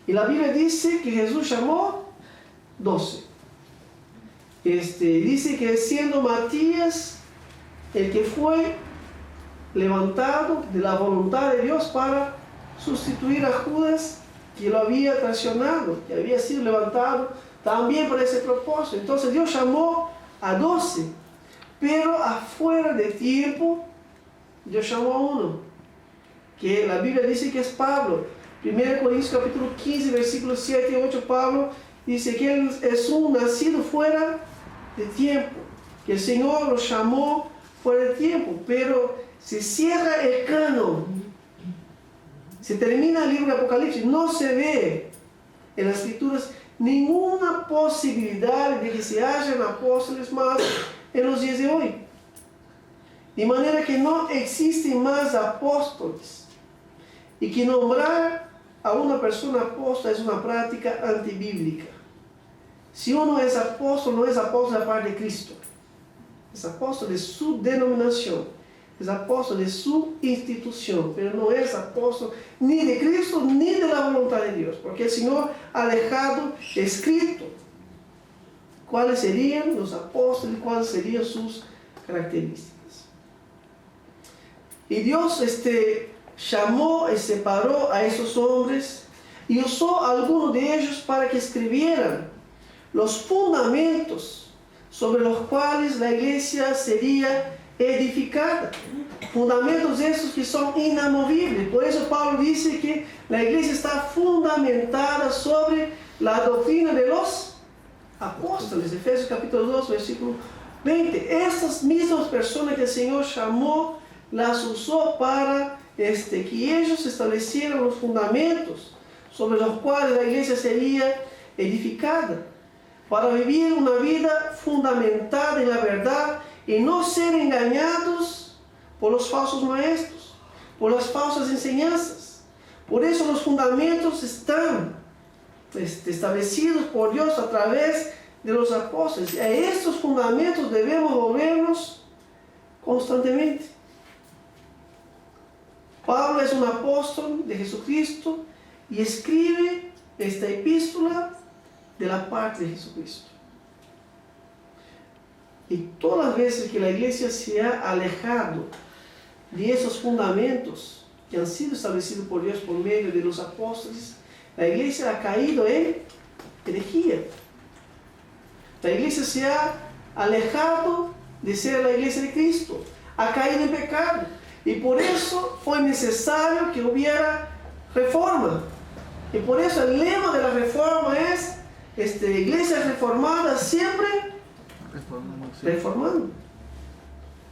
Y la Biblia dice que Jesús llamó 12. Dice que siendo Matías el que fue levantado de la voluntad de Dios para sustituir a Judas, que lo había traicionado, que había sido levantado también para ese propósito. Entonces Dios llamó a 12, pero afuera de tiempo Dios llamó a uno, que la Biblia dice que es Pablo. 1 Corintios capítulo 15, versículos 7 y 8, Pablo dice que él es un nacido fuera de tiempo, que el Señor lo llamó por el tiempo, pero se cierra el canon, se termina el libro de Apocalipsis, no se ve en las escrituras ninguna posibilidad de que se hayan apóstoles más en los días de hoy. De manera que no existen más apóstoles. Y que nombrar a una persona apóstol es una práctica antibíblica. Si uno es apóstol, no es apóstol de parte de Cristo. Es apóstol de su denominación. Es apóstol de su institución. Pero no es apóstol ni de Cristo ni de la voluntad de Dios. Porque el Señor ha dejado escrito cuáles serían los apóstoles, cuáles serían sus características. Y Dios llamó y separó a esos hombres y usó a algunos de ellos para que escribieran los fundamentos sobre los cuales la iglesia sería edificada. Fundamentos esos que son inamovibles. Por eso Pablo dice que la iglesia está fundamentada sobre la doctrina de los apóstoles. Efesios capítulo 2, versículo 20. Estas mismas personas que el Señor llamó, las usó para que ellos establecieran los fundamentos sobre los cuales la iglesia sería edificada, para vivir una vida fundamentada en la verdad y no ser engañados por los falsos maestros, por las falsas enseñanzas. Por eso los fundamentos están establecidos por Dios a través de los apóstoles. Y a estos fundamentos debemos volvernos constantemente. Pablo es un apóstol de Jesucristo y escribe esta epístola de la parte de Jesucristo. Y todas las veces que la iglesia se ha alejado de esos fundamentos que han sido establecidos por Dios por medio de los apóstoles, la iglesia ha caído en herejía. La iglesia se ha alejado de ser la iglesia de Cristo, ha caído en pecado. Y por eso fue necesario que hubiera reforma. Y por eso el lema de la reforma es iglesia reformada, siempre reformando.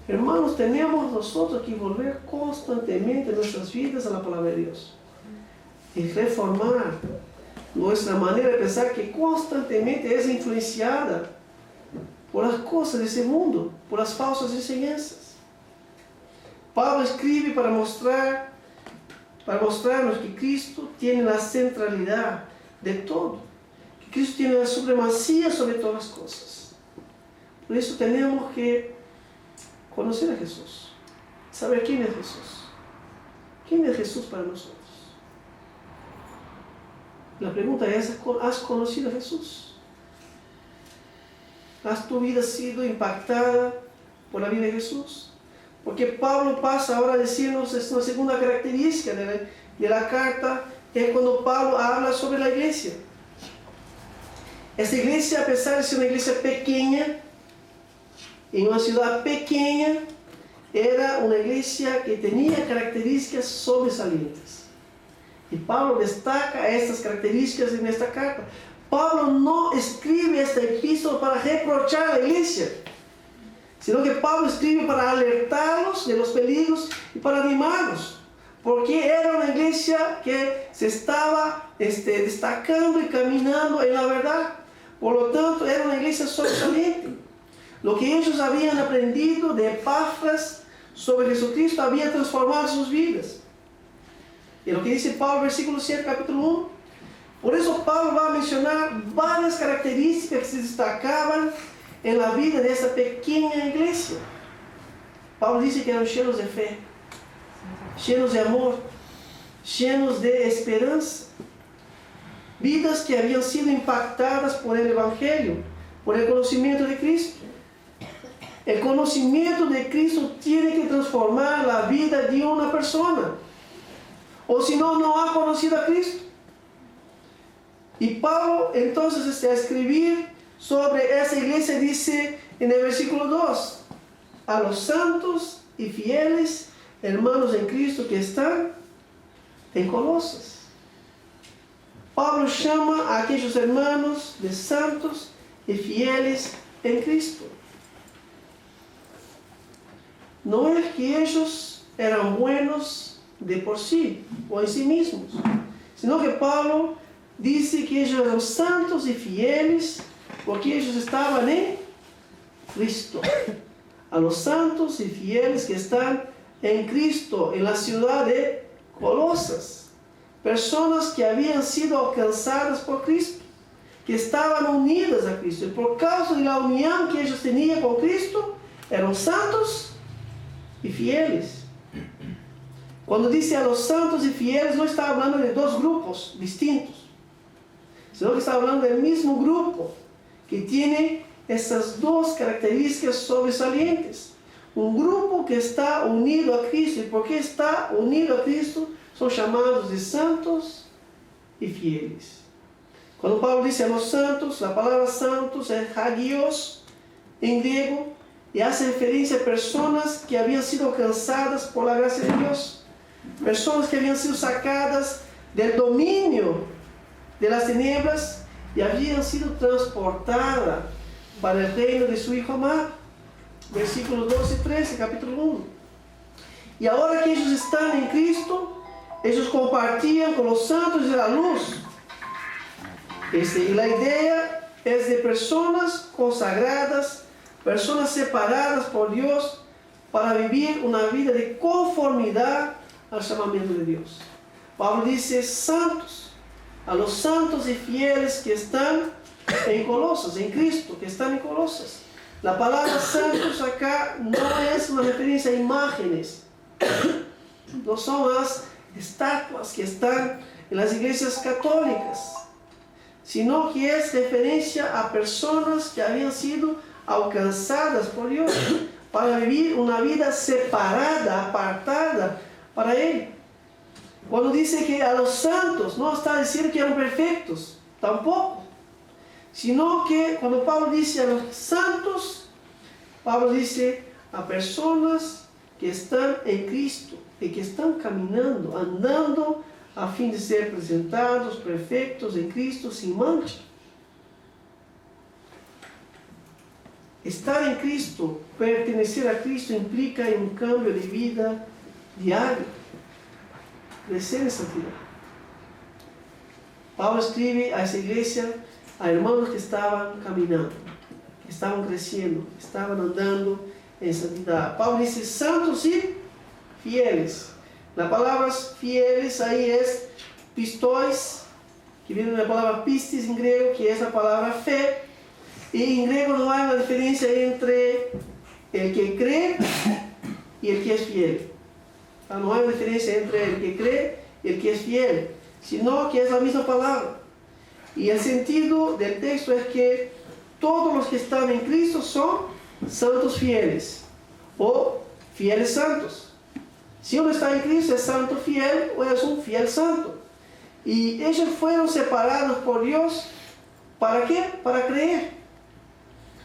Hermanos, tenemos nosotros que volver constantemente nuestras vidas a la palabra de Dios. Y reformar nuestra manera de pensar, que constantemente es influenciada por las cosas de ese mundo, por las falsas enseñanzas. Pablo escribe para mostrarnos que Cristo tiene la centralidad de todo, que Cristo tiene la supremacía sobre todas las cosas. Por eso tenemos que conocer a Jesús, saber quién es Jesús. ¿Quién es Jesús para nosotros? La pregunta es, ¿has conocido a Jesús? ¿Has tu vida sido impactada por la vida de Jesús? Porque Pablo pasa ahora a decirnos una segunda característica de la carta, es cuando Pablo habla sobre la iglesia. Esta iglesia, a pesar de ser una iglesia pequeña, en una ciudad pequeña, era una iglesia que tenía características sobresalientes. Y Pablo destaca estas características en esta carta. Pablo no escribe esta epístola para reprochar a la iglesia, sino que Pablo escribe para alertarlos de los peligros y para animarlos, porque era una iglesia que se estaba destacando y caminando en la verdad. Por lo tanto, era una iglesia sobresaliente. Lo que ellos habían aprendido de Epafras sobre Jesucristo había transformado sus vidas. Y lo que dice Pablo, versículo 7, capítulo 1. Por eso Pablo va a mencionar varias características que se destacaban en la vida de esta pequeña iglesia. Pablo dice que eran llenos de fe, llenos de amor, llenos de esperanza. Vidas que habían sido impactadas por el Evangelio, por el conocimiento de Cristo. El conocimiento de Cristo tiene que transformar la vida de una persona. O si no, no ha conocido a Cristo. Y Pablo entonces a escribir sobre esa iglesia dice en el versículo 2, a los santos y fieles hermanos en Cristo que están en Colosas. Pablo llama a aquellos hermanos de santos y fieles en Cristo. no es que ellos eran buenos de por sí o en sí mismos, sino que Pablo dice que ellos eran santos y fieles porque ellos estaban en Cristo. A los santos y fieles que están en Cristo, en la ciudad de Colosas, personas que habían sido alcanzadas por Cristo, que estaban unidas a Cristo, y por causa de la unión que ellos tenían con Cristo, eran santos y fieles. Cuando dice a los santos y fieles, no está hablando de dos grupos distintos, sino que está hablando del mismo grupo, que tiene esas dos características sobresalientes. Un grupo que está unido a Cristo, y porque está unido a Cristo, son llamados de santos y fieles. Cuando Pablo dice a los santos, la palabra santos es hagios en griego, y hace referencia a personas que habían sido alcanzadas por la gracia de Dios, personas que habían sido sacadas del dominio de las tinieblas y habían sido transportadas para el reino de su Hijo amado. Versículos 12 y 13, capítulo 1. Y ahora que ellos están en Cristo, ellos compartían con los santos de la luz. Y la idea es de personas consagradas, personas separadas por Dios para vivir una vida de conformidad al llamamiento de Dios. Pablo dice santos, a los santos y fieles que están en Colosas, en Cristo, que están en Colosas. La palabra santos acá no es una referencia a imágenes, no son las estatuas que están en las iglesias católicas, sino que es referencia a personas que habían sido alcanzadas por Dios para vivir una vida separada, apartada para Él. Cuando dice que a los santos, no está diciendo que eran perfectos, tampoco, sino que cuando Pablo dice a los santos, Pablo dice a personas que están en Cristo y que están caminando, andando a fin de ser presentados perfectos en Cristo sin mancha. Estar en Cristo, pertenecer a Cristo implica un cambio de vida diario, crecer en santidad. Pablo escribe a esa iglesia, a hermanos que estaban caminando, que estaban creciendo, que estaban andando en santidad. Pablo dice santos y fieles. La palabra fieles ahí es pistois, que viene de la palabra pistis en griego, que es la palabra fe. Y en griego no hay una diferencia entre el que cree y el que es fiel. No hay una diferencia entre el que cree y el que es fiel, sino que es la misma palabra. Y el sentido del texto es que todos los que están en Cristo son santos fieles o fieles santos. Si uno está en Cristo es santo fiel o es un fiel santo. Y ellos fueron separados por Dios. ¿Para qué? Para creer.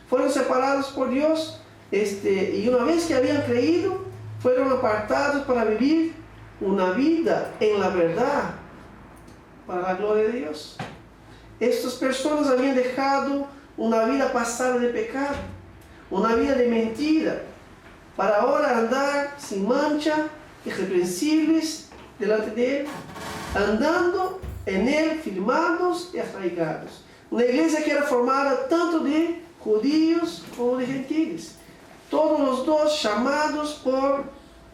Fueron separados por Dios y una vez que habían creído, fueron apartados para vivir una vida en la verdad, para la gloria de Dios. Estas personas habían dejado una vida pasada de pecado, una vida de mentira, para ahora andar sin mancha, irreprensibles delante de Él, andando en Él firmados y arraigados. Una iglesia que era formada tanto de judíos como de gentiles, todos los dos llamados por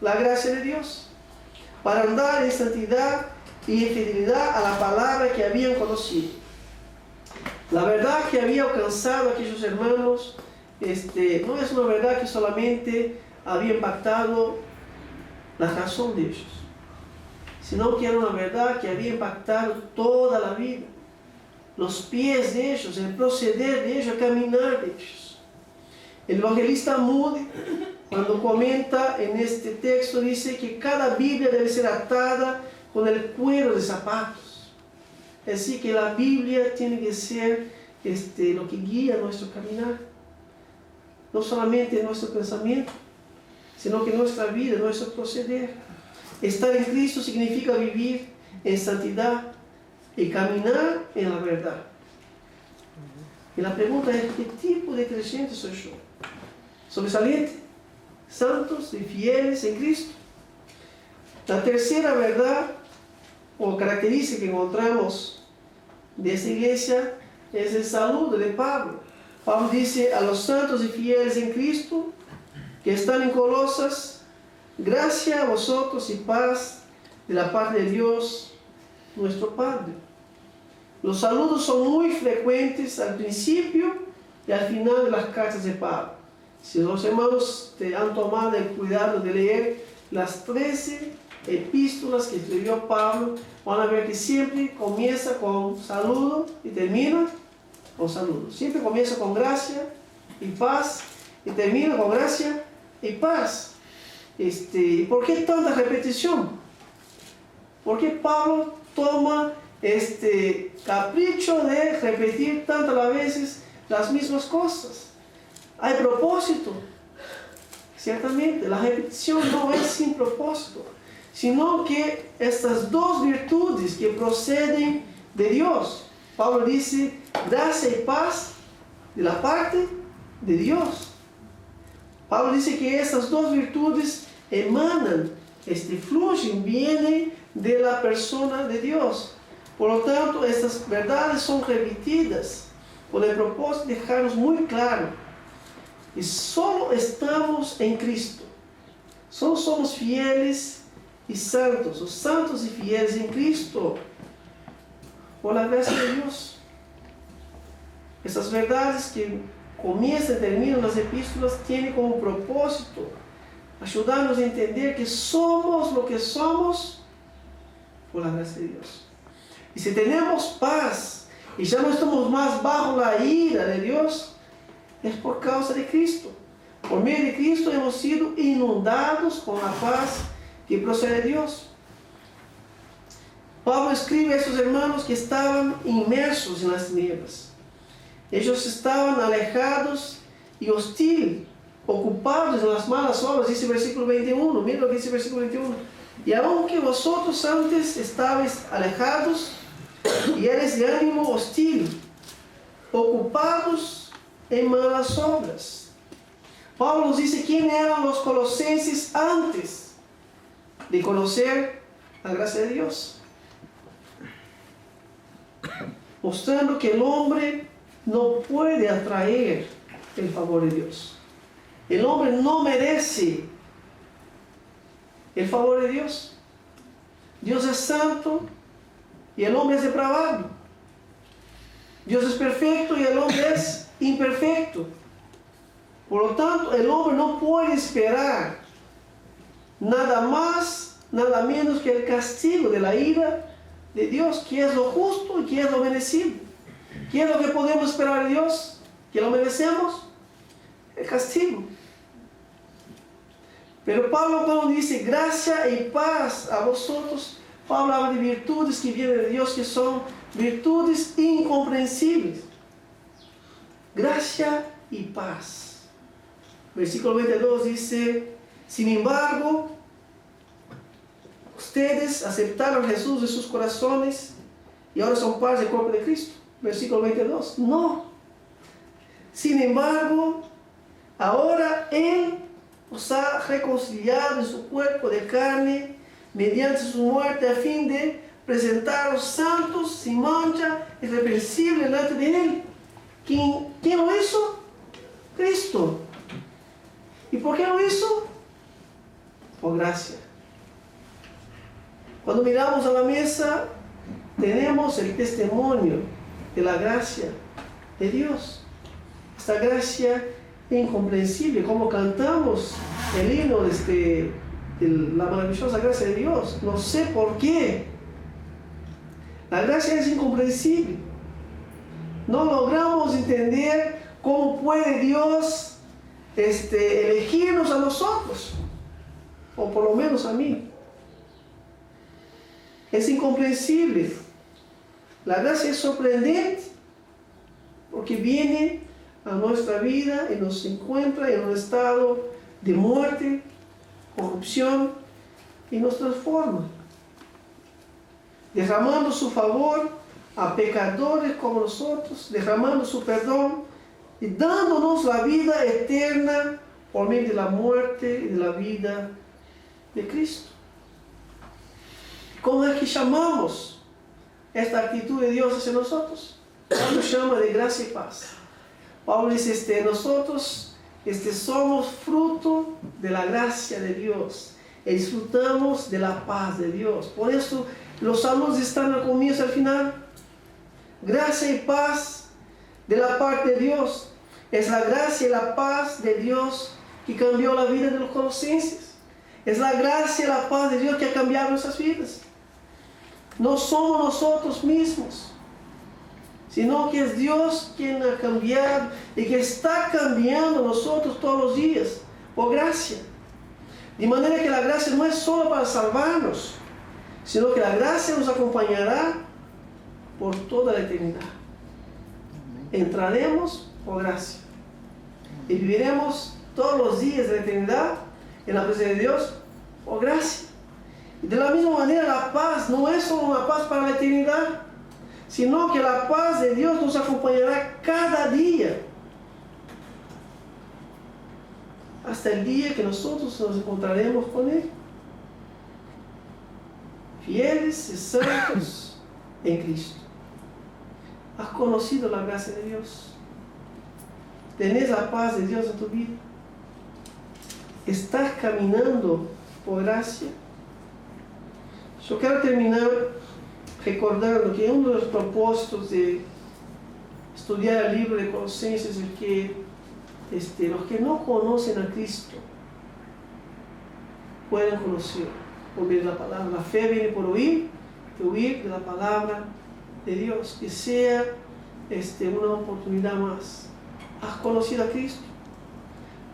la gracia de Dios, para andar en santidad y en fidelidad a la palabra que habían conocido. La verdad que había alcanzado a aquellos hermanos no es una verdad que solamente había impactado la razón de ellos, sino que era una verdad que había impactado toda la vida, los pies de ellos, el proceder de ellos, el caminar de ellos. El evangelista Moody, cuando comenta en este texto, dice que cada Biblia debe ser atada con el cuero de zapatos. Es decir, que la Biblia tiene que ser lo que guía nuestro caminar, no solamente nuestro pensamiento, sino que nuestra vida, nuestro proceder. Estar en Cristo significa vivir en santidad y caminar en la verdad. Y la pregunta es, ¿qué tipo de creyente soy yo? ¿Sobresaliente? santos y fieles en Cristo. La tercera verdad o característica que encontramos de esta iglesia es el saludo de Pablo. Pablo dice a los santos y fieles en Cristo que están en Colosas: gracia a vosotros y paz de la parte de Dios nuestro Padre. Los saludos son muy frecuentes al principio y al final de las cartas de Pablo. Si los hermanos te han tomado el cuidado de leer las 13 epístolas que escribió Pablo, van a ver que siempre comienza con saludo y termina con saludo. Siempre comienza con gracia y paz y termina con gracia y paz. ¿Por qué tanta repetición? ¿Por qué Pablo toma este capricho de repetir tantas veces las mismas cosas? Hay propósito. Ciertamente, la repetición no es sin propósito, sino que estas dos virtudes que proceden de Dios. Pablo dice: gracia y paz de la parte de Dios. Pablo dice que estas dos virtudes emanan, fluyen, vienen de la persona de Dios. Por lo tanto, estas verdades son repetidas con el propósito de dejarnos muy claro que solo estamos en Cristo. Solo somos fieles y santos, os santos y fieles en Cristo, por la gracia de Dios. Estas verdades que comienzan y terminan las epístolas tienen como propósito ayudarnos a entender que somos lo que somos por la gracia de Dios. Y si tenemos paz y ya no estamos más bajo la ira de Dios, es por causa de Cristo. Por medio de Cristo hemos sido inundados con la paz que procede de Dios. Pablo escribe a estos hermanos que estaban inmersos en las tinieblas. Ellos estaban alejados y hostiles, ocupados en las malas obras, dice el versículo 21. Mira lo que dice el versículo 21. Y aunque vosotros antes estabais alejados y eres de ánimo hostil, ocupados en malas obras. Pablo nos dice quién eran los colosenses antes de conocer la gracia de Dios, mostrando que el hombre no puede atraer el favor de Dios. El hombre no merece el favor de Dios. Dios es santo y el hombre es depravado. Dios es perfecto y el hombre es imperfecto. Por lo tanto, el hombre no puede esperar nada más, nada menos que el castigo de la ira de Dios, que es lo justo y que es lo merecido. ¿Qué es lo que podemos esperar de Dios? ¿Que lo merecemos? El castigo. Pero Pablo, cuando dice gracia y paz a vosotros, Pablo habla de virtudes que vienen de Dios, que son virtudes incomprensibles. Gracia y paz. Versículo 22 dice: sin embargo, ustedes aceptaron a Jesús en sus corazones y ahora son parte del cuerpo de Cristo. Versículo 22. No. Sin embargo, ahora Él os ha reconciliado en su cuerpo de carne mediante su muerte, a fin de presentaros santos, sin mancha, irreprensibles delante de Él. ¿Quién lo hizo? Cristo. ¿Y por qué lo hizo? Por gracia. Cuando miramos a la mesa, tenemos el testimonio de la gracia de Dios. Esta gracia incomprensible, como cantamos el himno de la maravillosa gracia de Dios. No sé por qué. La gracia es incomprensible. No logramos entender cómo puede Dios elegirnos a nosotros, o por lo menos a mí. Es incomprensible. La gracia es sorprendente porque viene a nuestra vida y nos encuentra en un estado de muerte, corrupción, y nos transforma, derramando su favor a pecadores como nosotros, derramando su perdón y dándonos la vida eterna por medio de la muerte y de la vida de Cristo. ¿Cómo es que llamamos esta actitud de Dios hacia nosotros? Pablo llama de gracia y paz. Pablo dice, nosotros somos fruto de la gracia de Dios y disfrutamos de la paz de Dios. Por eso los saludos están al comienzo y al final. Gracia y paz de la parte de Dios. Es la gracia y la paz de Dios que cambió la vida de los colosenses. Es la gracia y la paz de Dios que ha cambiado nuestras vidas. No somos nosotros mismos, sino que es Dios quien ha cambiado y que está cambiando a nosotros todos los días, por gracia. De manera que la gracia no es solo para salvarnos, sino que la gracia nos acompañará por toda la eternidad. Entraremos por gracia y viviremos todos los días de la eternidad en la presencia de Dios por gracia. Y de la misma manera la paz no es solo una paz para la eternidad, sino que la paz de Dios nos acompañará cada día, hasta el día que nosotros nos encontraremos con Él, fieles y santos en Cristo. ¿Has conocido la gracia de Dios? ¿Tenés la paz de Dios en tu vida? ¿Estás caminando por gracia? Yo quiero terminar recordando que uno de los propósitos de estudiar el libro de Colosenses es que los que no conocen a Cristo puedan conocer por medio de la palabra. La fe viene por oír de la palabra de Dios. Que sea una oportunidad más. ¿Has conocido a Cristo?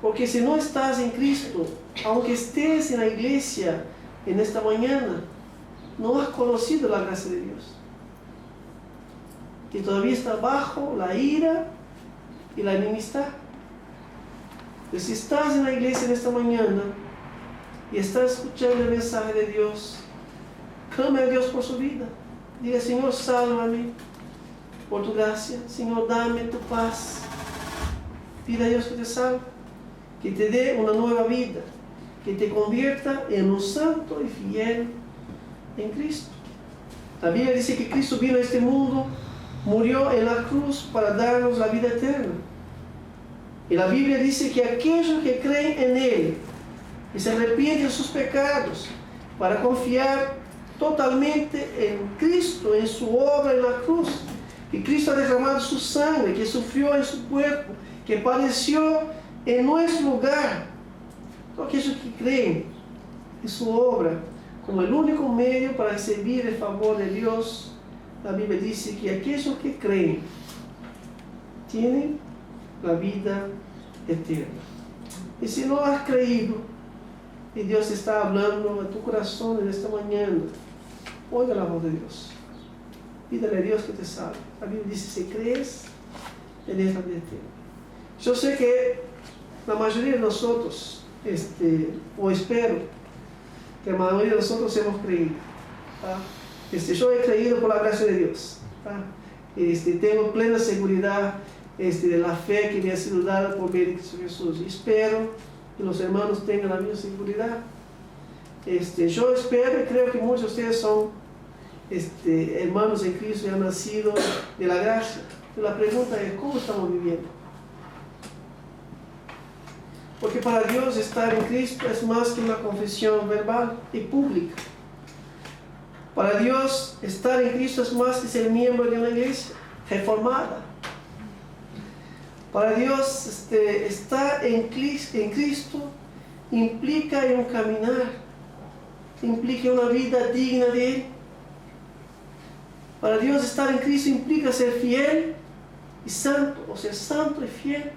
Porque si no estás en Cristo, aunque estés en la iglesia en esta mañana, no has conocido la gracia de Dios. Que todavía está bajo la ira y la enemistad. Pero si estás en la iglesia en esta mañana y estás escuchando el mensaje de Dios, clame a Dios por su vida. Diga, Señor, sálvame por tu gracia. Señor, dame tu paz. Pida a Dios que te salve, que te dé una nueva vida, que te convierta en un santo y fiel en Cristo. La Biblia dice que Cristo vino a este mundo, murió en la cruz para darnos la vida eterna. Y la Biblia dice que aquellos que creen en Él y se arrepienten de sus pecados para confiar totalmente en Cristo, en su obra en la cruz, que Cristo ha derramado su sangre, que sufrió en su cuerpo, que padeció en nuestro lugar. Todos aquellos que creen en su obra como el único medio para recibir el favor de Dios, la Biblia dice que aquellos que creen tienen la vida eterna. Y si no has creído y Dios está hablando a tu corazón en esta mañana, oiga la voz de Dios. Pídale a Dios que te salve. La Biblia dice, si crees, tenés la vida eterna. Yo sé que la mayoría de nosotros, o espero que la mayoría de nosotros hemos creído. Yo he creído por la gracia de Dios. Tengo plena seguridad de la fe que me ha sido dada por medio de Cristo Jesús. Y espero que los hermanos tengan la misma seguridad. Yo espero y creo que muchos de ustedes son hermanos en Cristo y han nacido de la gracia. Pero la pregunta es, ¿cómo estamos viviendo? Porque para Dios estar en Cristo es más que una confesión verbal y pública. Para Dios estar en Cristo es más que ser miembro de una iglesia reformada. Para Dios estar en Cristo implica un caminar, implica una vida digna de Él. Para Dios estar en Cristo implica ser fiel y santo, o ser santo y fiel.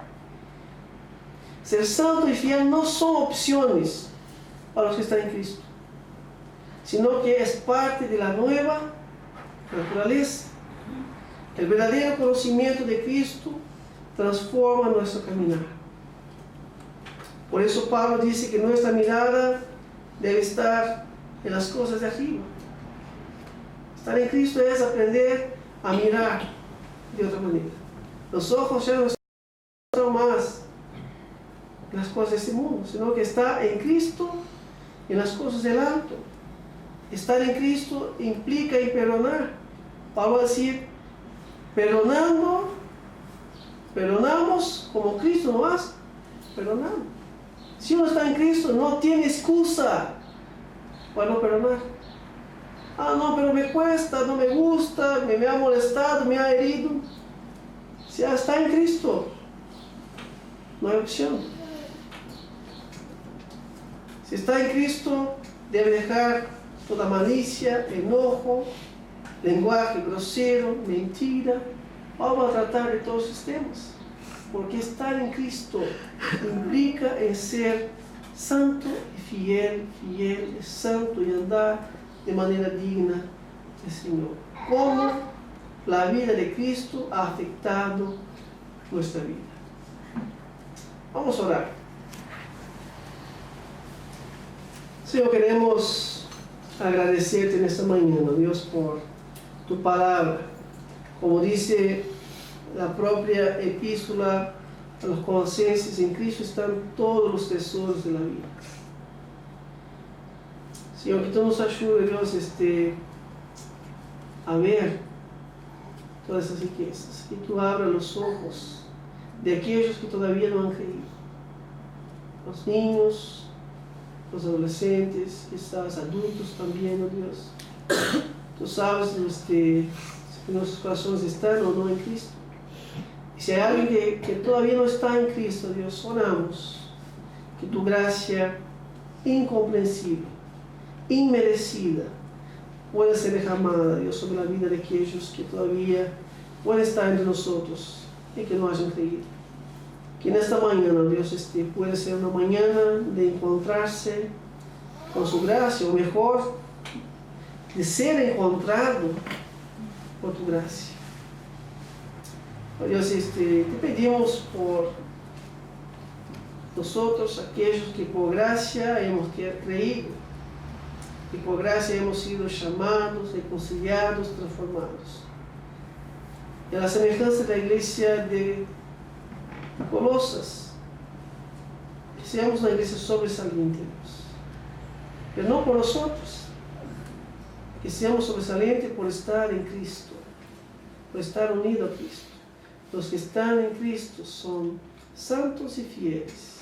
Ser santo y fiel no son opciones para los que están en Cristo, sino que es parte de la nueva naturaleza. El verdadero conocimiento de Cristo transforma nuestro caminar. Por eso Pablo dice que nuestra mirada debe estar en las cosas de arriba. Estar en Cristo es aprender a mirar de otra manera. Los ojos ya no son más en las cosas de este mundo, sino que está en Cristo, en las cosas del alto. Estar en Cristo implica en perdonar. Pablo va a decir, perdonamos como Cristo nos hace, perdonamos. Si uno está en Cristo, no tiene excusa para no perdonar. Ah, no, pero me cuesta, no me gusta, me ha molestado, me ha herido. Si ya está en Cristo, no hay opción. Si está en Cristo, debe dejar toda malicia, enojo, lenguaje grosero, mentira. Vamos a tratar de todos los temas. Porque estar en Cristo implica en ser santo y fiel, santo y andar de manera digna del Señor. Cómo la vida de Cristo ha afectado nuestra vida. Vamos a orar. Señor, queremos agradecerte en esta mañana, Dios, por tu palabra. Como dice la propia epístola a los Colosenses, en Cristo están todos los tesoros de la vida. Señor, que tú nos ayudes, Dios, a ver todas esas riquezas. Que tú abras los ojos de aquellos que todavía no han creído. Los niños, los adolescentes, quizás adultos también, oh Dios. Tú sabes si nuestros corazones están o no en Cristo. Y si hay alguien que todavía no está en Cristo, Dios, oramos que tu gracia incomprensible, inmerecida, pueda ser derramada, Dios, sobre la vida de aquellos que todavía pueden estar entre nosotros y que no hayan creído. Que en esta mañana, Dios, puede ser una mañana de encontrarse con su gracia, o mejor, de ser encontrado por tu gracia. Oh Dios, te pedimos por nosotros, aquellos que por gracia hemos creído, y por gracia hemos sido llamados, reconciliados, transformados. Y a la semejanza de la iglesia de Colosas, que seamos una iglesia sobresaliente, Dios. Pero no por nosotros, que seamos sobresalientes por estar en Cristo, por estar unidos a Cristo. Los que están en Cristo son santos y fieles,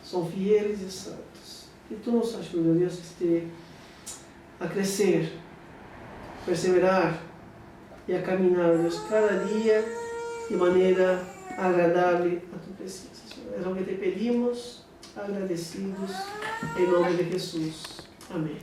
son fieles y santos. Que tú nos ayudes, Dios, a crecer, perseverar y a caminar, Dios, cada día de manera agradable a tu presencia. Es lo que te pedimos, agradecidos, en nombre de Jesús. Amén.